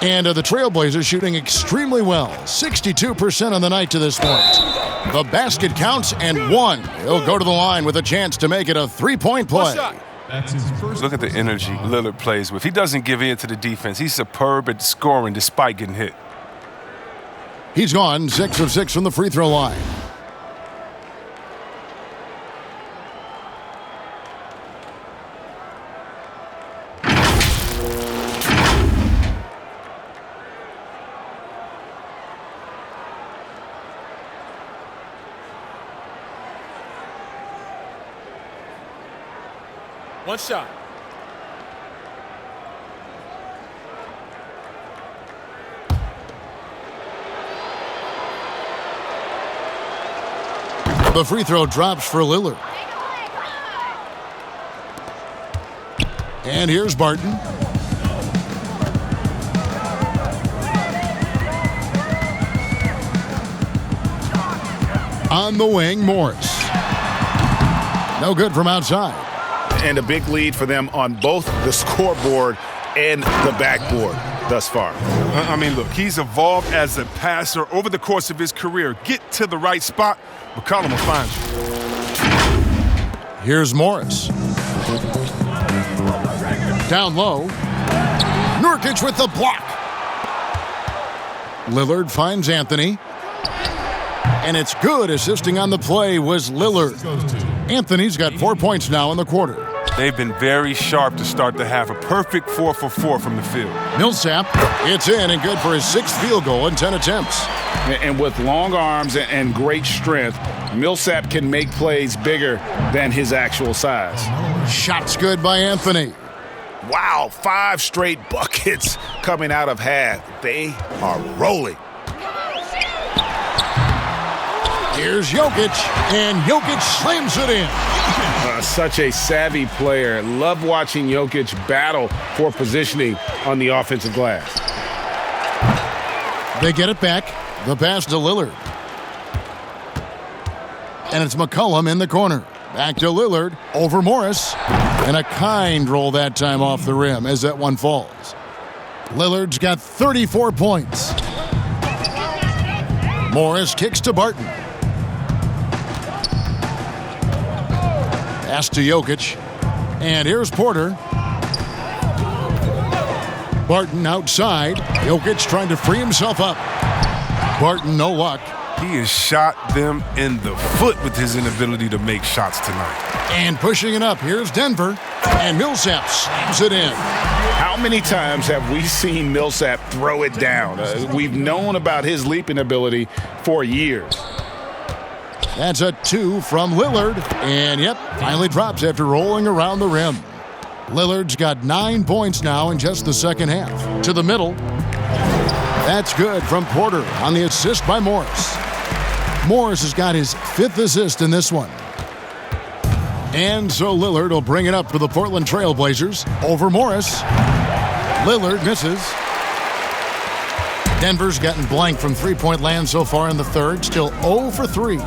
And the Trailblazers shooting extremely well, 62% on the night to this point. The basket counts and one. He'll go to the line with a chance to make it a three-point play. Look at the energy Lillard plays with. He doesn't give in to the defense. He's superb at scoring despite getting hit. He's gone 6 of 6 from the free throw line. One shot. The free throw drops for Lillard. And here's Barton. On the wing, Morris. No good from outside. And a big lead for them on both the scoreboard and the backboard thus far. I mean, look, he's evolved as a passer over the course of his career. Get to the right spot, McCollum will find you. Here's Morris. Down low. Nurkic with the block. Lillard finds Anthony. And it's good. Assisting on the play was Lillard. Anthony's got 4 points now in the quarter. They've been very sharp to start the half. A perfect 4 for 4 from the field. Millsap, it's in and good for his 6th field goal in 10 attempts. And with long arms and great strength, Millsap can make plays bigger than his actual size. Shots good by Anthony. Wow, 5 straight buckets coming out of half. They are rolling. Here's Jokic, and Jokic slams it in. Such a savvy player. Love watching Jokic battle for positioning on the offensive glass. They get it back. The pass to Lillard. And it's McCollum in the corner. Back to Lillard, over Morris. And a kind roll that time off the rim as that one falls. Lillard's got 34 points. Morris kicks to Barton. Pass to Jokic. And here's Porter. Barton outside. Jokic trying to free himself up. Barton, no luck. He has shot them in the foot with his inability to make shots tonight. And pushing it up, here's Denver. And Millsap slams it in. How many times have we seen Millsap throw it down? We've known about his leaping ability for years. That's a 2 from Lillard. And yep, finally drops after rolling around the rim. Lillard's got 9 points now in just the second half. To the middle. That's good from Porter on the assist by Morris. Morris has got his 5th assist in this one. And so Lillard will bring it up for the Portland Trailblazers over Morris. Lillard misses. Denver's gotten blank from three-point land so far in the third, still 0 for 3.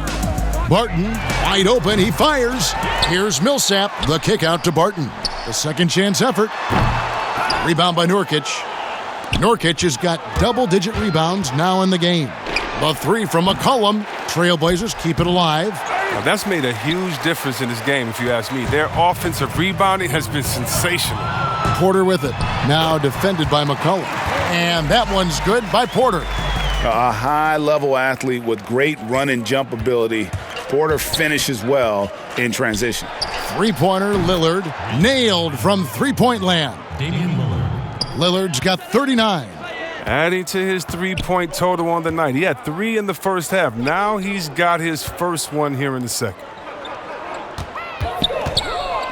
Barton, wide open, he fires. Here's Millsap, the kick out to Barton. The second chance effort. Rebound by Nurkic. Nurkic has got double-digit rebounds now in the game. The 3 from McCollum. Trailblazers keep it alive. Now that's made a huge difference in this game, if you ask me. Their offensive rebounding has been sensational. Porter with it. Now defended by McCollum. And that one's good by Porter. A high-level athlete with great run and jump ability. Porter finishes well in transition. Three-pointer Lillard nailed from three-point land. Damian Lillard. Lillard's got 39. Adding to his three-point total on the night. He had 3 in the first half. Now he's got his first one here in the second.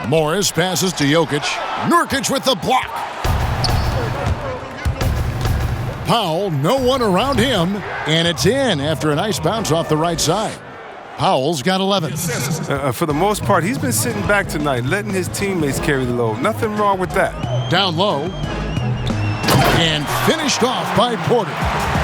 Morris passes to Jokic. Nurkic with the block. Powell, no one around him, and it's in after a nice bounce off the right side. Powell's got 11. For the most part, he's been sitting back tonight, letting his teammates carry the load. Nothing wrong with that. Down low. And finished off by Porter.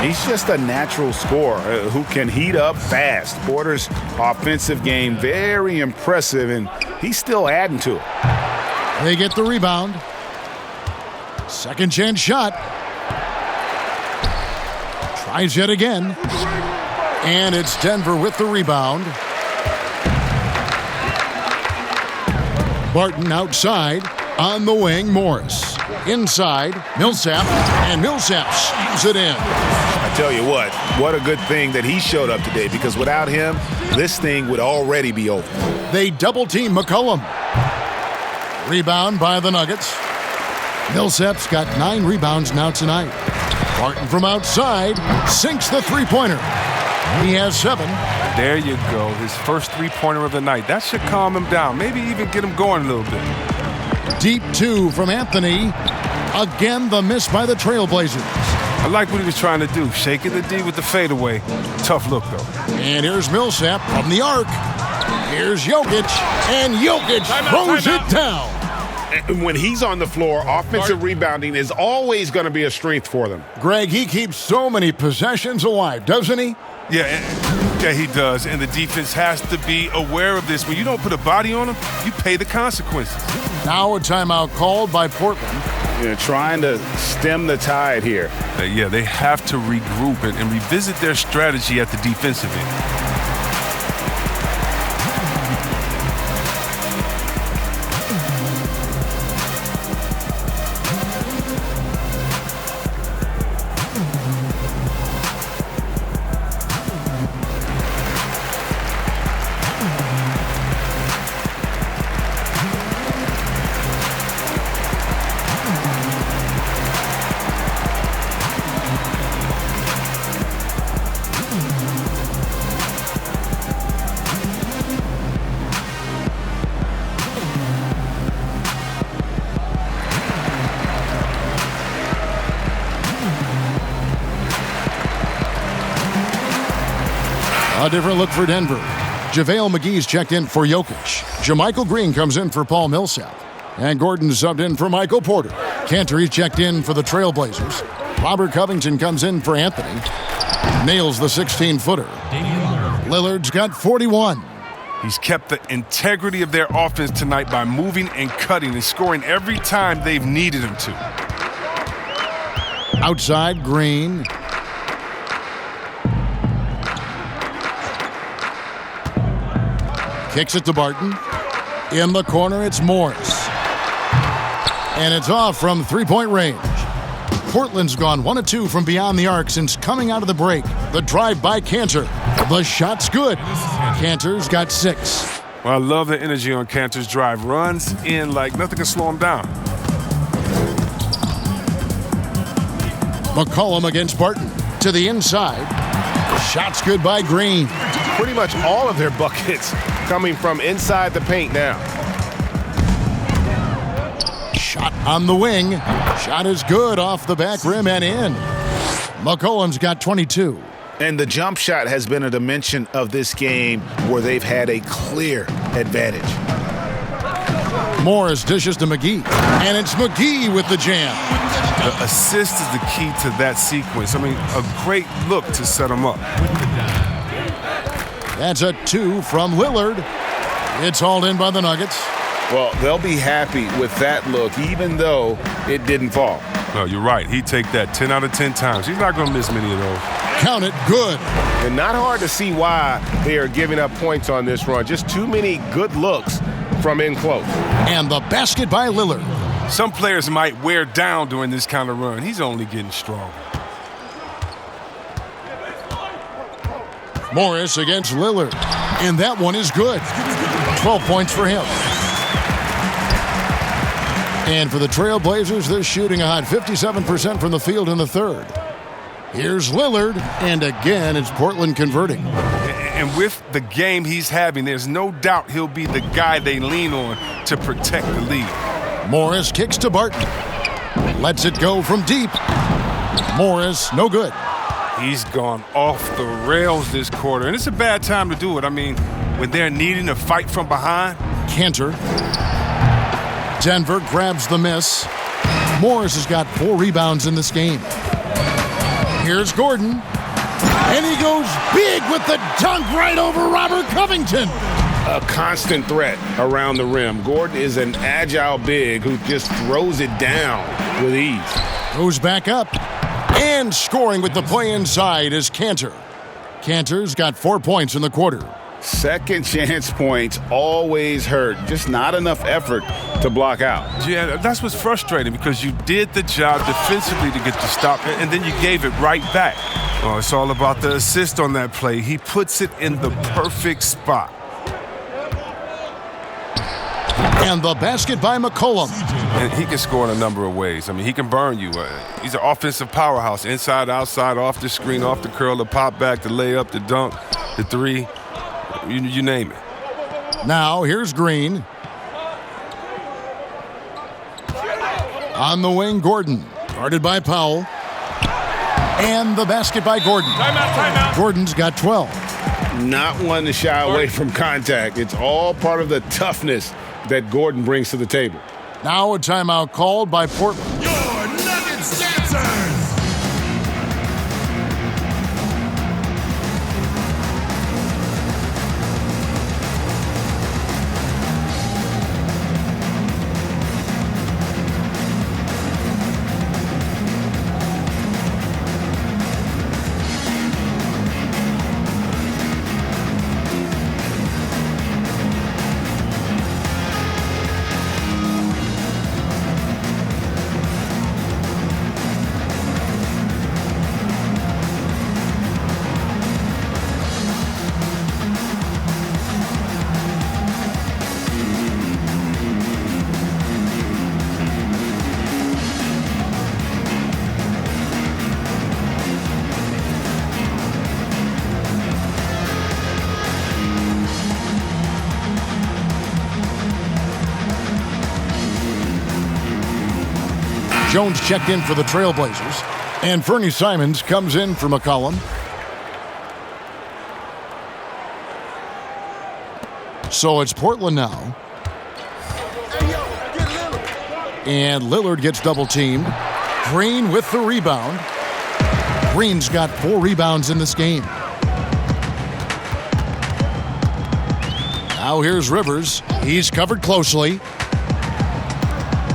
He's just a natural scorer who can heat up fast. Porter's offensive game, very impressive, and he's still adding to it. They get the rebound. Second chance shot. Tries yet again. And it's Denver with the rebound. Barton outside. On the wing, Morris. Inside, Millsap. And Millsap steams it in. I tell you what a good thing that he showed up today, because without him, this thing would already be over. They double-team McCollum. Rebound by the Nuggets. Millsap's got 9 rebounds now tonight. Barton from outside sinks the three-pointer. He has 7. There you go, his first three-pointer of the night. That should calm him down, maybe even get him going a little bit. Deep 2 from Anthony. Again, the miss by the Trailblazers. I like what he was trying to do, shaking the D with the fadeaway. Tough look, though. And here's Millsap from the arc. Here's Jokic, and Jokic throws it down. And when he's on the floor, offensive rebounding is always going to be a strength for them. Greg, he keeps so many possessions alive, doesn't he? Yeah, he does, and the defense has to be aware of this. When you don't put a body on him, you pay the consequences. Now a timeout called by Portland. Trying to stem the tide here. Yeah, they have to regroup and revisit their strategy at the defensive end. A different look for Denver. JaVale McGee's checked in for Jokic. JaMychal Green comes in for Paul Millsap. And Gordon subbed in for Michael Porter. Cantor checked in for the Trailblazers. Robert Covington comes in for Anthony. Nails the 16-footer. Lillard's got 41. He's kept the integrity of their offense tonight by moving and cutting and scoring every time they've needed him to. Outside, Green. Kicks it to Barton. In the corner, it's Morris. And it's off from three-point range. Portland's gone 1 of 2 from beyond the arc since coming out of the break. The drive by Cantor. The shot's good. Cantor's got 6. Well, I love the energy on Cantor's drive. Runs in like nothing can slow him down. McCollum against Barton. To the inside. Shot's good by Green. Pretty much all of their buckets coming from inside the paint now. Shot on the wing. Shot is good off the back rim and in. McCollum's got 22. And the jump shot has been a dimension of this game where they've had a clear advantage. Morris dishes to McGee. And it's McGee with the jam. The assist is the key to that sequence. I mean, a great look to set him up. That's a 2 from Lillard. It's hauled in by the Nuggets. Well, they'll be happy with that look, even though it didn't fall. No, you're right. He'd take that 10 out of 10 times. He's not going to miss many of those. Count it, good. And not hard to see why they are giving up points on this run. Just too many good looks from in close. And the basket by Lillard. Some players might wear down during this kind of run. He's only getting stronger. Morris against Lillard. And that one is good. 12 points for him. And for the Trailblazers, they're shooting a hot 57% from the field in the third. Here's Lillard, and again, it's Portland converting. And with the game he's having, there's no doubt he'll be the guy they lean on to protect the lead. Morris kicks to Barton. Lets it go from deep. Morris, no good. He's gone off the rails this quarter, and it's a bad time to do it. I mean, when they're needing to fight from behind. Cantor. Denver grabs the miss. Morris has got 4 rebounds in this game. Here's Gordon. And he goes big with the dunk right over Robert Covington. A constant threat around the rim. Gordon is an agile big who just throws it down with ease. Goes back up. And scoring with the play inside is Cantor. Cantor's got 4 points in the quarter. Second chance points always hurt. Just not enough effort to block out. Yeah, that's what's frustrating because you did the job defensively to get the stop, and then you gave it right back. Oh, it's all about the assist on that play. He puts it in the perfect spot. And the basket by McCollum. And he can score in a number of ways. I mean, he can burn you. He's an offensive powerhouse. Inside, outside, off the screen, off the curl, the pop back, the layup, the dunk, the three. You name it. Now, here's Green. On the wing, Gordon. Guarded by Powell. And the basket by Gordon. Timeout. Gordon's got 12. Not one to shy away from contact. It's all part of the toughness that Gordon brings to the table. Now a timeout called by Portland. Your Nuggets Dancers! Jones checked in for the Trailblazers, and Fernie Simons comes in for McCollum. So it's Portland now. And Lillard gets double-teamed. Green with the rebound. Green's got 4 rebounds in this game. Now here's Rivers. He's covered closely.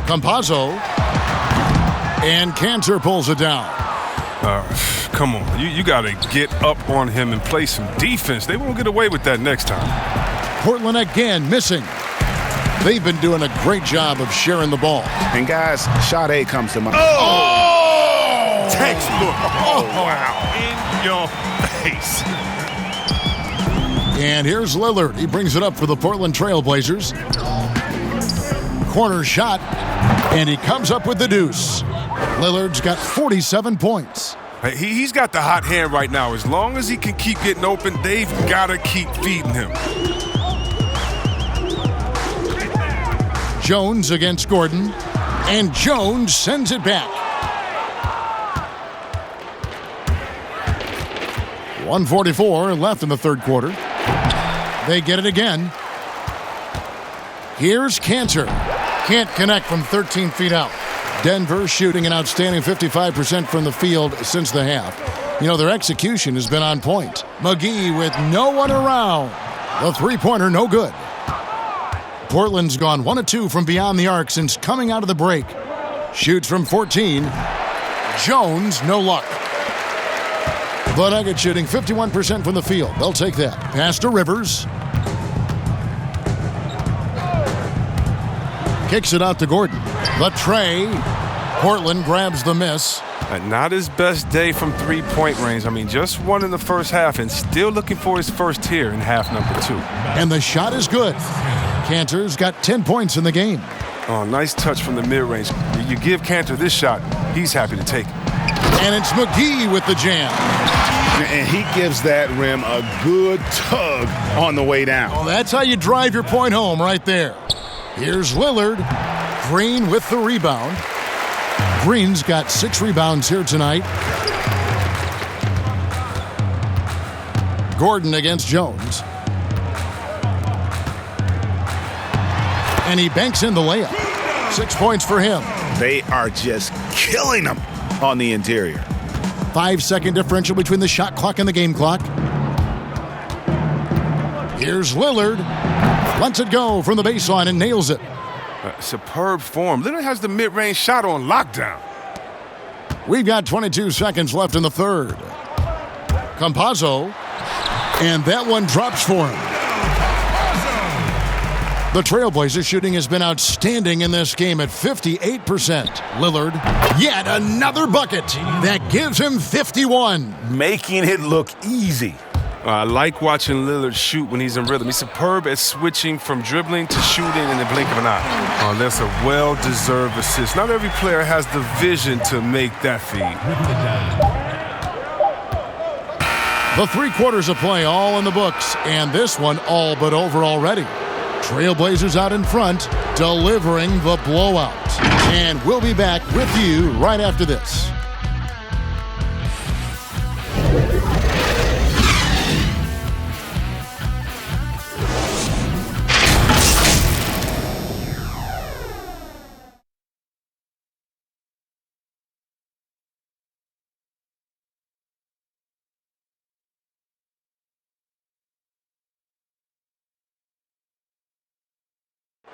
Campazzo. And Cantor pulls it down. Come on. You got to get up on him and play some defense. They won't get away with that next time. Portland again missing. They've been doing a great job of sharing the ball. And guys, shot A comes to mind. Oh! Textbook. Oh, wow. In your face. And here's Lillard. He brings it up for the Portland Trailblazers. Corner shot, and he comes up with the deuce. Lillard's got 47 points. He's got the hot hand right now. As long as he can keep getting open, they've got to keep feeding him. Jones against Gordon, and Jones sends it back. 1:44 left in the third quarter. They get it again. Here's Cantor. Can't connect from 13 feet out. Denver shooting an outstanding 55% from the field since the half. You know, their execution has been on point. McGee with no one around. The three-pointer no good. Portland's gone 1 of 2 from beyond the arc since coming out of the break. Shoots from 14. Jones, no luck. The Nuggets shooting 51% from the field. They'll take that. Pass to Rivers. Kicks it out to Gordon. The tray. Portland grabs the miss. Not his best day from three-point range. I mean, just one in the first half and still looking for his first here in half number 2. And the shot is good. Cantor's got 10 points in the game. Oh, nice touch from the mid-range. You give Cantor this shot, he's happy to take it. And it's McGee with the jam. And he gives that rim a good tug on the way down. Well, that's how you drive your point home right there. Here's Lillard. Green with the rebound. Green's got 6 rebounds here tonight. Gordon against Jones. And he banks in the layup. 6 points for him. They are just killing him on the interior. 5-second differential between the shot clock and the game clock. Here's Lillard. Lets it go from the baseline and nails it. Superb form. Lillard has the mid-range shot on lockdown. We've got 22 seconds left in the third. Campazzo, and that one drops for him. The Trailblazers shooting has been outstanding in this game at 58%. Lillard, yet another bucket. That gives him 51. Making it look easy. I like watching Lillard shoot when he's in rhythm. He's superb at switching from dribbling to shooting in the blink of an eye. That's a well-deserved assist. Not every player has the vision to make that feed. The 3 quarters of play all in the books, and this one all but over already. Trailblazers out in front, delivering the blowout. And we'll be back with you right after this.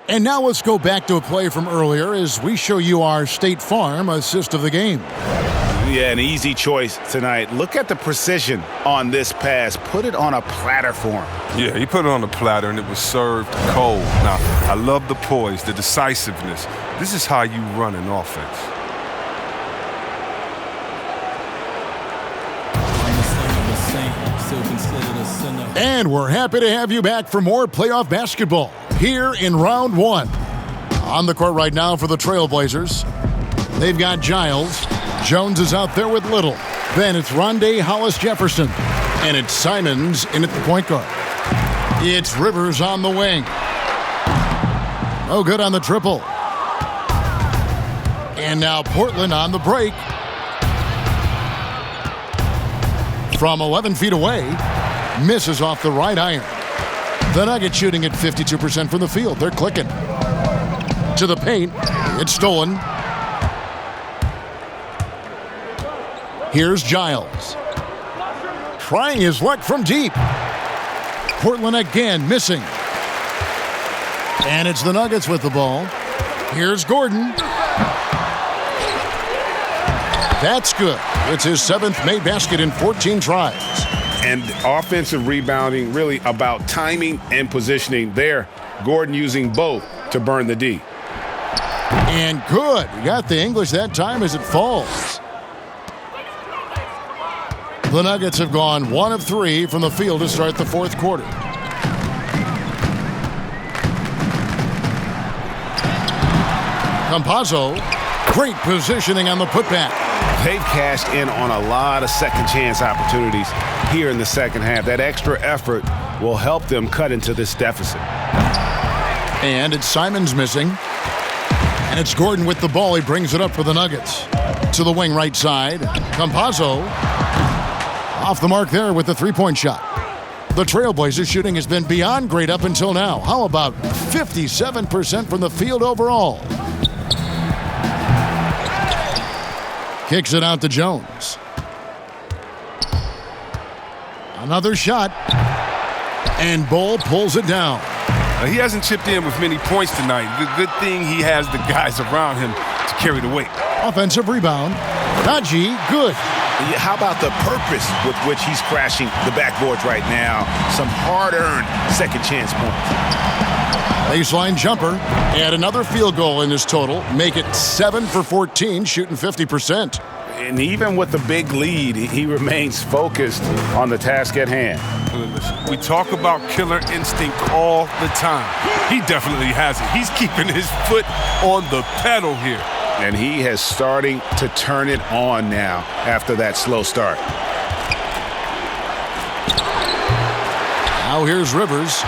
And now let's go back to a play from earlier as we show you our State Farm assist of the game. Yeah, an easy choice tonight. Look at the precision on this pass. Put it on a platter for him. Yeah, he put it on a platter and it was served cold. Now, I love the poise, the decisiveness. This is how you run an offense. And we're happy to have you back for more playoff basketball here in round 1. On the court right now for the Trailblazers, they've got Giles. Jones is out there with Little. Then it's Rondé Hollis-Jefferson. And it's Simons in at the point guard. It's Rivers on the wing. Oh, good on the triple. And now Portland on the break. From 11 feet away, misses off the right iron. The Nuggets shooting at 52% from the field. They're clicking. To the paint. It's stolen. Here's Giles. Trying his luck from deep. Portland again missing. And it's the Nuggets with the ball. Here's Gordon. That's good. It's his 7th made basket in 14 tries. And offensive rebounding really about timing and positioning there. Gordon using both to burn the D. And good. You got the English that time as it falls. The Nuggets have gone 1 of 3 from the field to start the 4th quarter. Campazzo, great positioning on the putback. They've cashed in on a lot of second chance opportunities here in the second half. That extra effort will help them cut into this deficit. And it's Simons missing. And it's Gordon with the ball. He brings it up for the Nuggets. To the wing right side. Campazzo off the mark there with the 3-point shot. The Trailblazers shooting has been beyond great up until now. How about 57% from the field overall? Kicks it out to Jones. Another shot. And Bull pulls it down. He hasn't chipped in with many points tonight. Good thing he has the guys around him to carry the weight. Offensive rebound. Najee, good. How about the purpose with which he's crashing the backboards right now? Some hard-earned second chance points. Baseline jumper. Add another field goal in his total. Make it 7 for 14, shooting 50%. And even with the big lead, he remains focused on the task at hand. We talk about killer instinct all the time. He definitely has it. He's keeping his foot on the pedal here. And he is starting to turn it on now after that slow start. Now here's Rivers.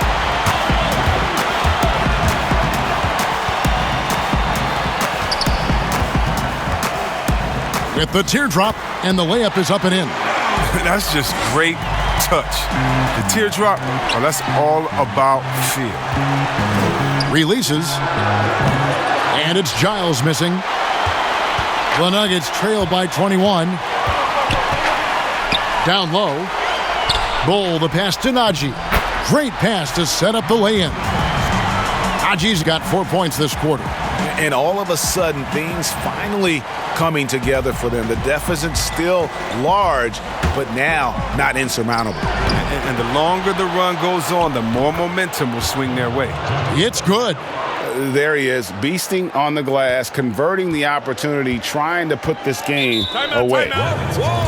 With the teardrop, and the layup is up and in. That's just great touch. The teardrop, well, that's all about feel. Releases. And it's Giles missing. The Nuggets trail by 21. Down low. Bull the pass to Najee. Great pass to set up the lay-in. Najee's got 4 points this quarter. And all of a sudden, things finally coming together for them. The deficit's still large, but now not insurmountable. And the longer the run goes on, the more momentum will swing their way. It's good. There he is, beasting on the glass, converting the opportunity, trying to put this game away.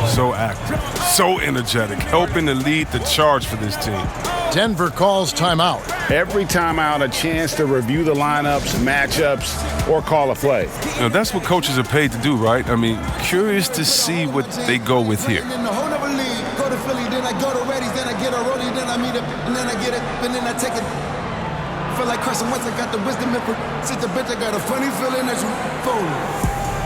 So active, so energetic, helping to lead the charge for this team. Denver calls timeout. Every timeout, a chance to review the lineups, matchups, or call a play. You know, that's what coaches are paid to do, right? I mean, curious to see what they go with here. Go to Philly, then I go to Reddy's, then I get a rollie, then I meet him, and then I get it, and then I take it. Feel like Carson Wentz, I got the wisdom and sit the bitch, I got a funny feeling that you fold.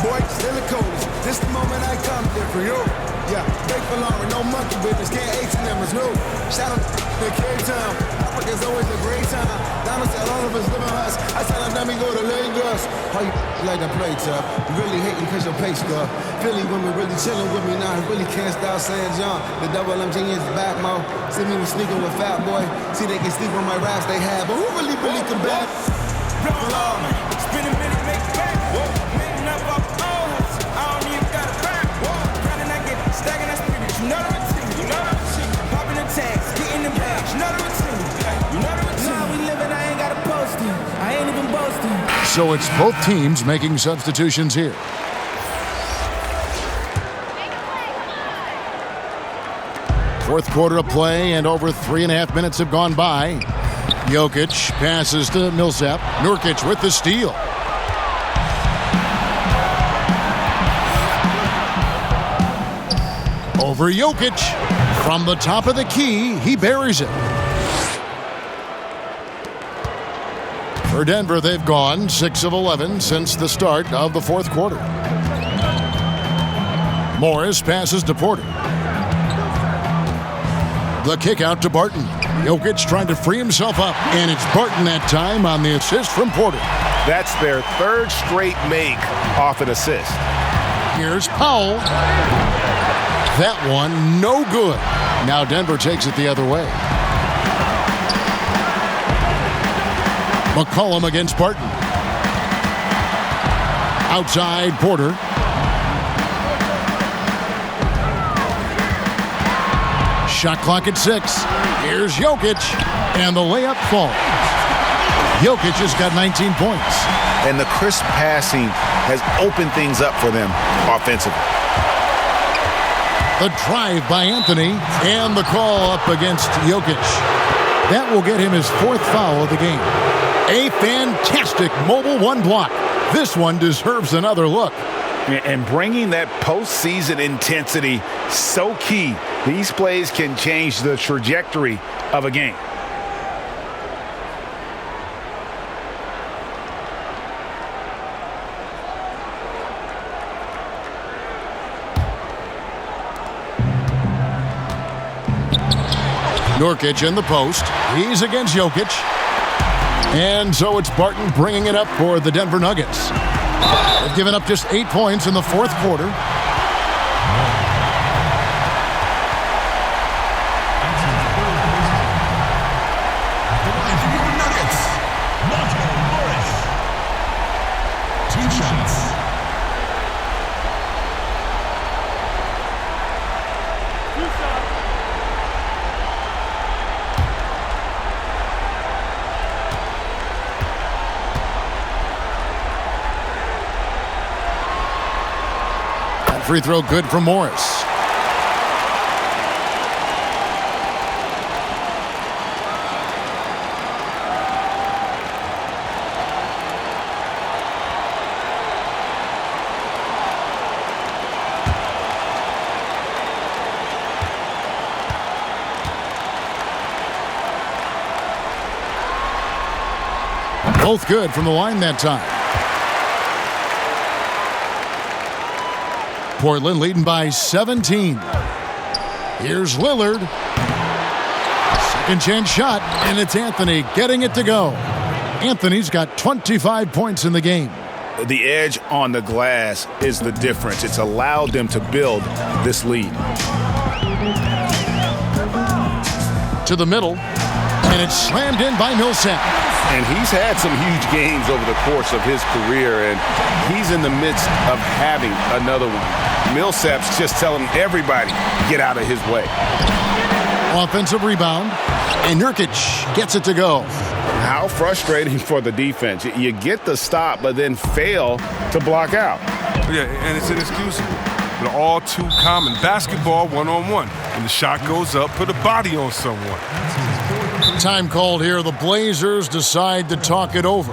Boy, still the coldest. This the moment I come there for you. Yeah, break for long, no monkey business, can't H and them is new. Shout out to Cape Town, Africa's always a great time. Donald said all of us live in us. I said let me go to Lagos. How you like that play tough? You really hating cause your pay stuff. Philly women really chilling with me now. I really can't stop saying John. The double M genius back, mo. See me sneaking with Fat Boy. See they can sleep on my raps they have, but who really can bet? Spin a minute, make it back. Making up our owners. I don't even got a back. Grinding, I get stacking that spirit. You know the routine. You know the routine. Popping the tags, getting the bags. You know the routine. You know the routine. Now we living, I ain't got a posting. I ain't even boasting. So it's both teams making substitutions here. Fourth quarter of play, and over 3.5 minutes have gone by. Jokic passes to Millsap. Nurkic with the steal. Over Jokic. From the top of the key, he buries it. For Denver, they've gone 6 of 11 since the start of the fourth quarter. Morris passes to Porter. The kick out to Barton. Jokic trying to free himself up, and it's Barton that time on the assist from Porter. That's their third straight make off an assist. Here's Powell. That one, no good. Now Denver takes it the other way. McCollum against Barton. Outside Porter. Shot clock at 6. Here's Jokic, and the layup falls. Jokic has got 19 points. And the crisp passing has opened things up for them offensively. The drive by Anthony, and the call up against Jokic. That will get him his 4th foul of the game. A fantastic mobile one block. This one deserves another look. And bringing that postseason intensity, so key. These plays can change the trajectory of a game. Nurkic in the post. He's against Jokic. And so it's Barton bringing it up for the Denver Nuggets. They've given up just 8 points in the fourth quarter. Nuggets, Monte Morris. 2 shots. Free throw good for Morris. Both good from the line that time. Portland leading by 17. Here's Lillard. Second chance shot, and it's Anthony getting it to go. Anthony's got 25 points in the game. The edge on the glass is the difference. It's allowed them to build this lead. To the middle, and it's slammed in by Millsap. And he's had some huge games over the course of his career, and he's in the midst of having another one. Millsap's just telling everybody, get out of his way. Offensive rebound, and Nurkic gets it to go. How frustrating for the defense. You get the stop, but then fail to block out. Yeah, and it's inexcusable. But all too common. Basketball one-on-one. When the shot goes up, put a body on someone. Time called here. The Blazers decide to talk it over.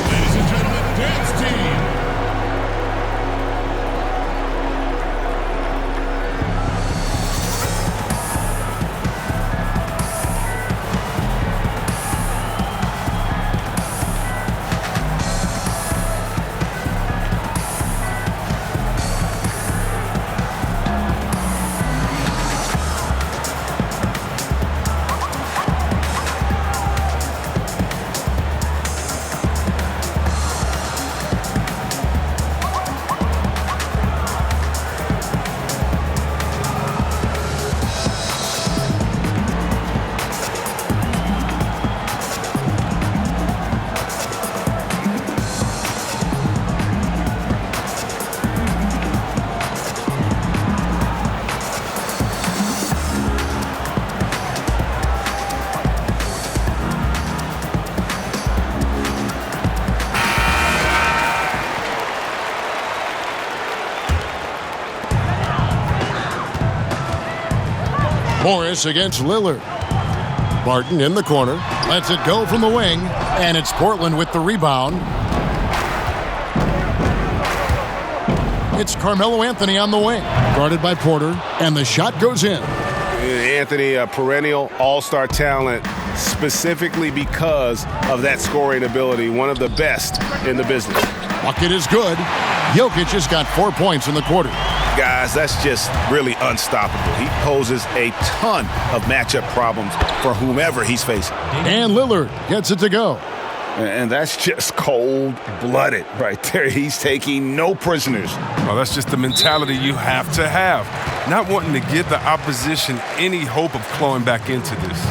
Ladies and gentlemen, dance team. Morris against Lillard. Barton in the corner, lets it go from the wing, and it's Portland with the rebound. It's Carmelo Anthony on the wing, guarded by Porter, and the shot goes in. Anthony, a perennial all-star talent, specifically because of that scoring ability, one of the best in the business. Bucket is good. Jokic has got 4 points in the quarter. Guys, that's just really unstoppable. He poses a ton of matchup problems for whomever he's facing. And Lillard gets it to go. And that's just cold-blooded right there. He's taking no prisoners. Well, that's just the mentality you have to have. Not wanting to give the opposition any hope of clawing back into this.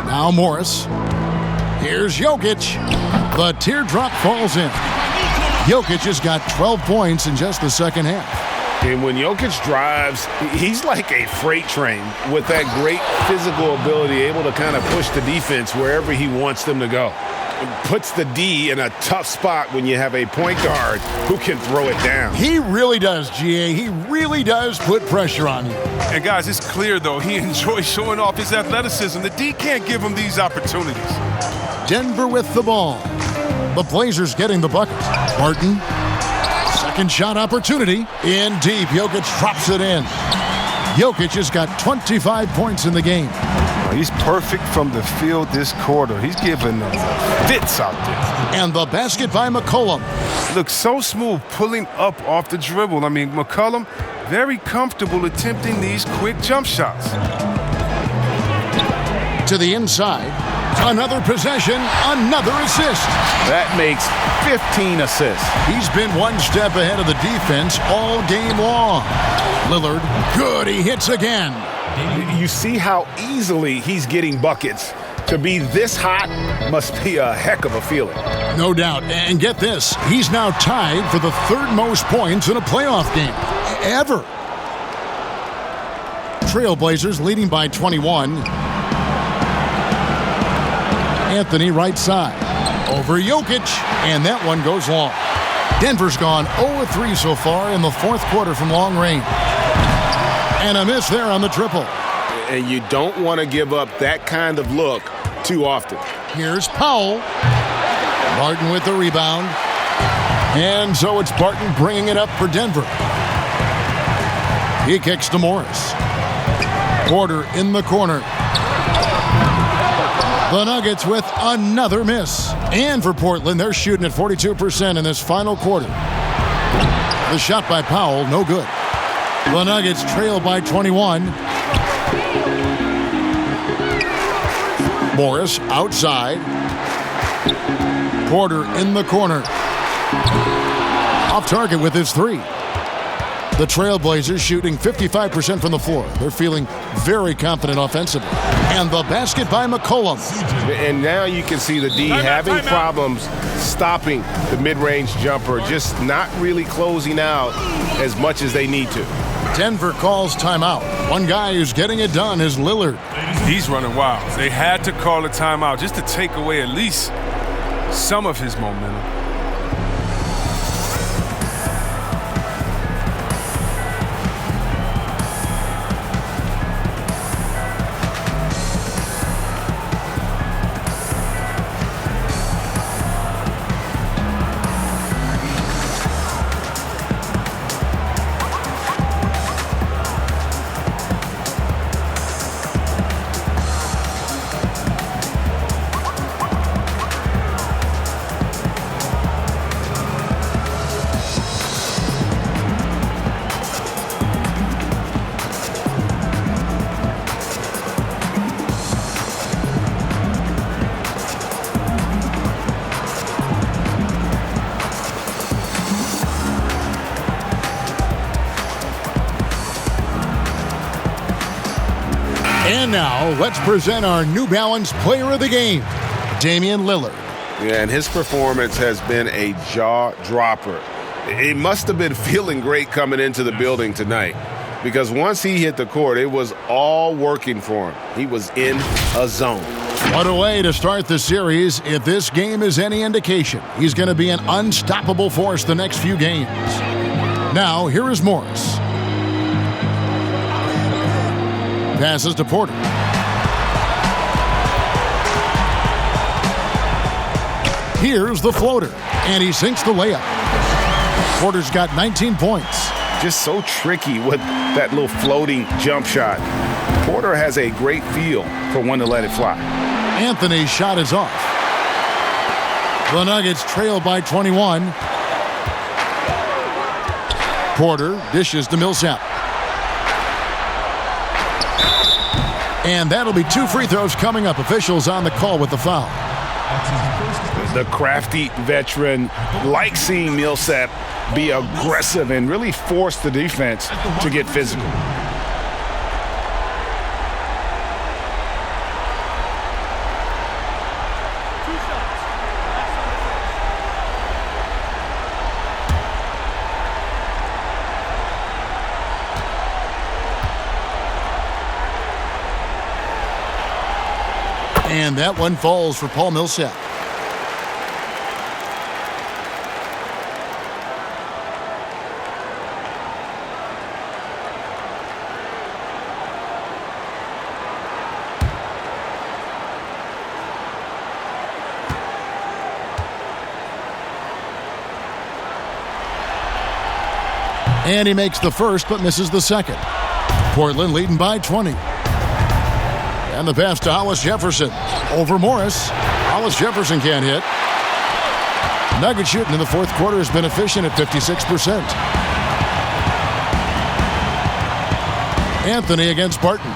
Now Morris. Here's Jokic. The teardrop falls in. Jokic has got 12 points in just the second half. And when Jokic drives, he's like a freight train with that great physical ability, able to kind of push the defense wherever he wants them to go. It puts the D in a tough spot when you have a point guard who can throw it down. He really does, GA. He really does put pressure on you. And guys, it's clear, though, he enjoys showing off his athleticism. The D can't give him these opportunities. Denver with the ball. The Blazers getting the bucket. Barton. Second shot opportunity. In deep. Jokic drops it in. Jokic has got 25 points in the game. He's perfect from the field this quarter. He's giving them fits out there. And the basket by McCollum. Looks so smooth pulling up off the dribble. I mean, McCollum, very comfortable attempting these quick jump shots. To the inside. Another possession, another assist. That makes 15 assists. He's been one step ahead of the defense all game long. Lillard, good, he hits again. You see how easily he's getting buckets. To be this hot must be a heck of a feeling. No doubt. And get this, he's now tied for the third most points in a playoff game ever. Trailblazers leading by 21. Anthony right side. Over Jokic, and that one goes long. Denver's gone 0-3 so far in the fourth quarter from long range. And a miss there on the triple. And you don't want to give up that kind of look too often. Here's Powell. Barton with the rebound. And so it's Barton bringing it up for Denver. He kicks to Morris. Porter in the corner. The Nuggets with another miss. And for Portland, they're shooting at 42% in this final quarter. The shot by Powell, no good. The Nuggets trail by 21. Morris outside. Porter in the corner. Off target with his three. The Trailblazers shooting 55% from the floor. They're feeling very confident offensively. And the basket by McCollum. And now you can see the D having problems stopping the mid-range jumper, just not really closing out as much as they need to. Denver calls timeout. One guy who's getting it done is Lillard. He's running wild. They had to call a timeout just to take away at least some of his momentum. And now, let's present our New Balance Player of the Game, Damian Lillard. Yeah, and his performance has been a jaw-dropper. He must have been feeling great coming into the building tonight, because once he hit the court, it was all working for him. He was in a zone. What a way to start the series. If this game is any indication, he's going to be an unstoppable force the next few games. Now, here is Morris. Passes to Porter. Here's the floater, and he sinks the layup. Porter's got 19 points. Just so tricky with that little floating jump shot. Porter has a great feel for when to let it fly. Anthony's shot is off. The Nuggets trail by 21. Porter dishes to Millsap. And that'll be 2 free throws coming up. Officials on the call with the foul. The crafty veteran likes seeing Millsap be aggressive and really force the defense to get physical. And that one falls for Paul Millsap. And he makes the first but misses the second. Portland leading by 20. And the pass to Hollis Jefferson. Over Morris. Hollis Jefferson can't hit. Nugget shooting in the fourth quarter has been efficient at 56%. Anthony against Barton.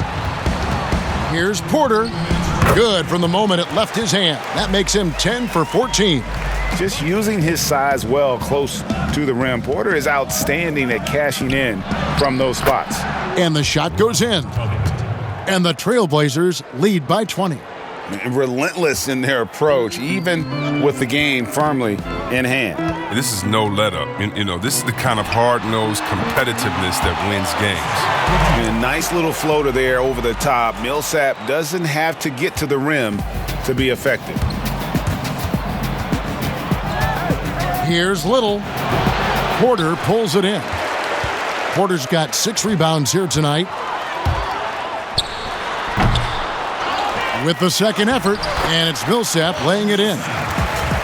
Here's Porter. Good from the moment it left his hand. That makes him 10 for 14. Just using his size well close to the rim. Porter is outstanding at cashing in from those spots. And the shot goes in. And the Trailblazers lead by 20. Relentless in their approach, even with the game firmly in hand. This is no let-up. You know, this is the kind of hard-nosed competitiveness that wins games. And a nice little floater there over the top. Millsap doesn't have to get to the rim to be effective. Here's Little. Porter pulls it in. Porter's got 6 rebounds here tonight. With the second effort, and it's Millsap laying it in.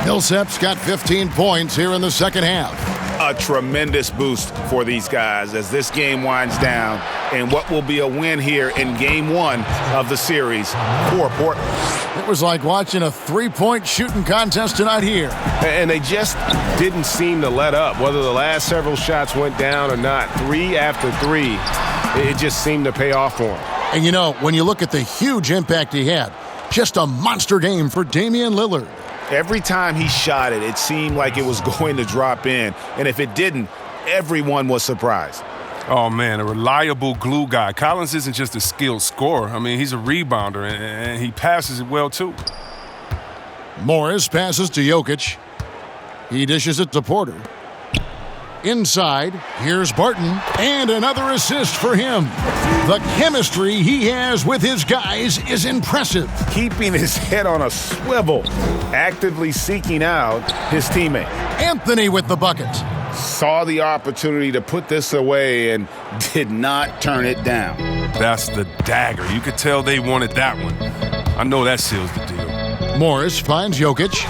Millsap's got 15 points here in the second half. A tremendous boost for these guys as this game winds down, and what will be a win here in game 1 of the series for Portland. It was like watching a 3-point shooting contest tonight here. And they just didn't seem to let up, whether the last several shots went down or not. 3 after 3, it just seemed to pay off for them. And you know, when you look at the huge impact he had, just a monster game for Damian Lillard. Every time he shot it, it seemed like it was going to drop in. And if it didn't, everyone was surprised. Oh, man, a reliable glue guy. Collins isn't just a skilled scorer. I mean, he's a rebounder, and he passes it well, too. Morris passes to Jokic. He dishes it to Porter. Inside, here's Barton, and another assist for him. The chemistry he has with his guys is impressive. Keeping his head on a swivel, actively seeking out his teammate. Anthony with the bucket. Saw the opportunity to put this away and did not turn it down. That's the dagger. You could tell they wanted that one. I know that seals the deal. Morris finds Jokic.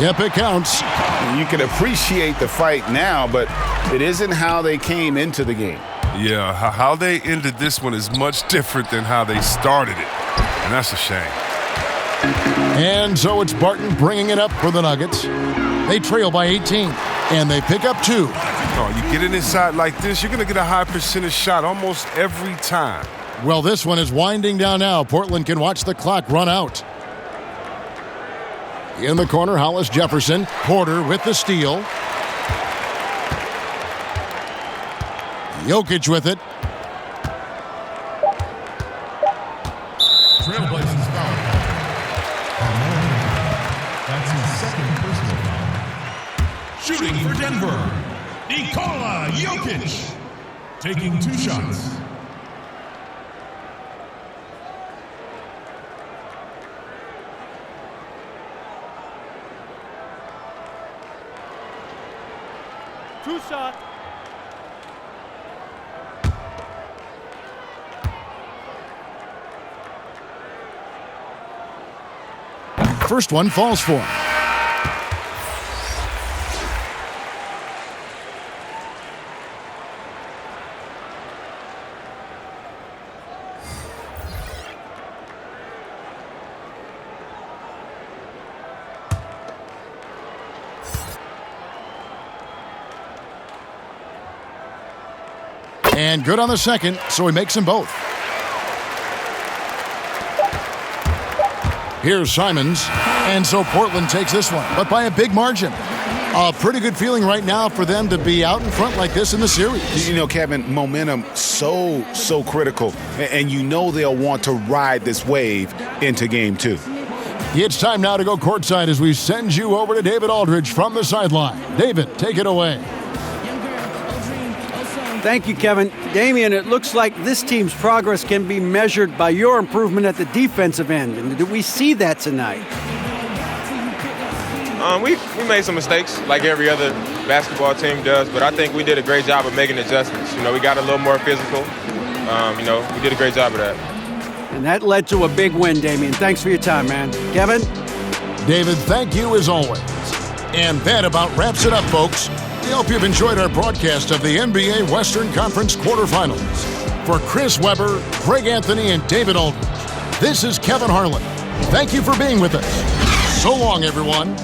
Yep, it counts. You can appreciate the fight now, but it isn't how they came into the game. Yeah, how they ended this one is much different than how they started it, and that's a shame. And so it's Barton bringing it up for the Nuggets. They trail by 18, and they pick up 2. Oh, you get it inside like this, you're going to get a high percentage shot almost every time. Well, this one is winding down now. Portland can watch the clock run out. In the corner, Hollis Jefferson. Porter with the steal. Jokic with it. Trailblazers foul. That's his second personal foul. Shooting for Denver, Nikola Jokic. Taking 2 shots. Shot. First one falls for him. And good on the second, so he makes them both. Here's Simons, and so Portland takes this one, but by a big margin. A pretty good feeling right now for them to be out in front like this in the series. You know, Kevin, momentum so critical, and you know they'll want to ride this wave into Game 2. It's time now to go courtside as we send you over to David Aldridge from the sideline. David, take it away. Thank you, Kevin. Damian, it looks like this team's progress can be measured by your improvement at the defensive end. And did we see that tonight? We made some mistakes like every other basketball team does, but I think we did a great job of making adjustments. You know, we got a little more physical. We did a great job of that. And that led to a big win, Damian. Thanks for your time, man. Kevin? David, thank you as always. And that about wraps it up, folks. We hope you've enjoyed our broadcast of the NBA Western Conference Quarterfinals. For Chris Webber, Greg Anthony, and David Aldridge, this is Kevin Harlan. Thank you for being with us. So long, everyone.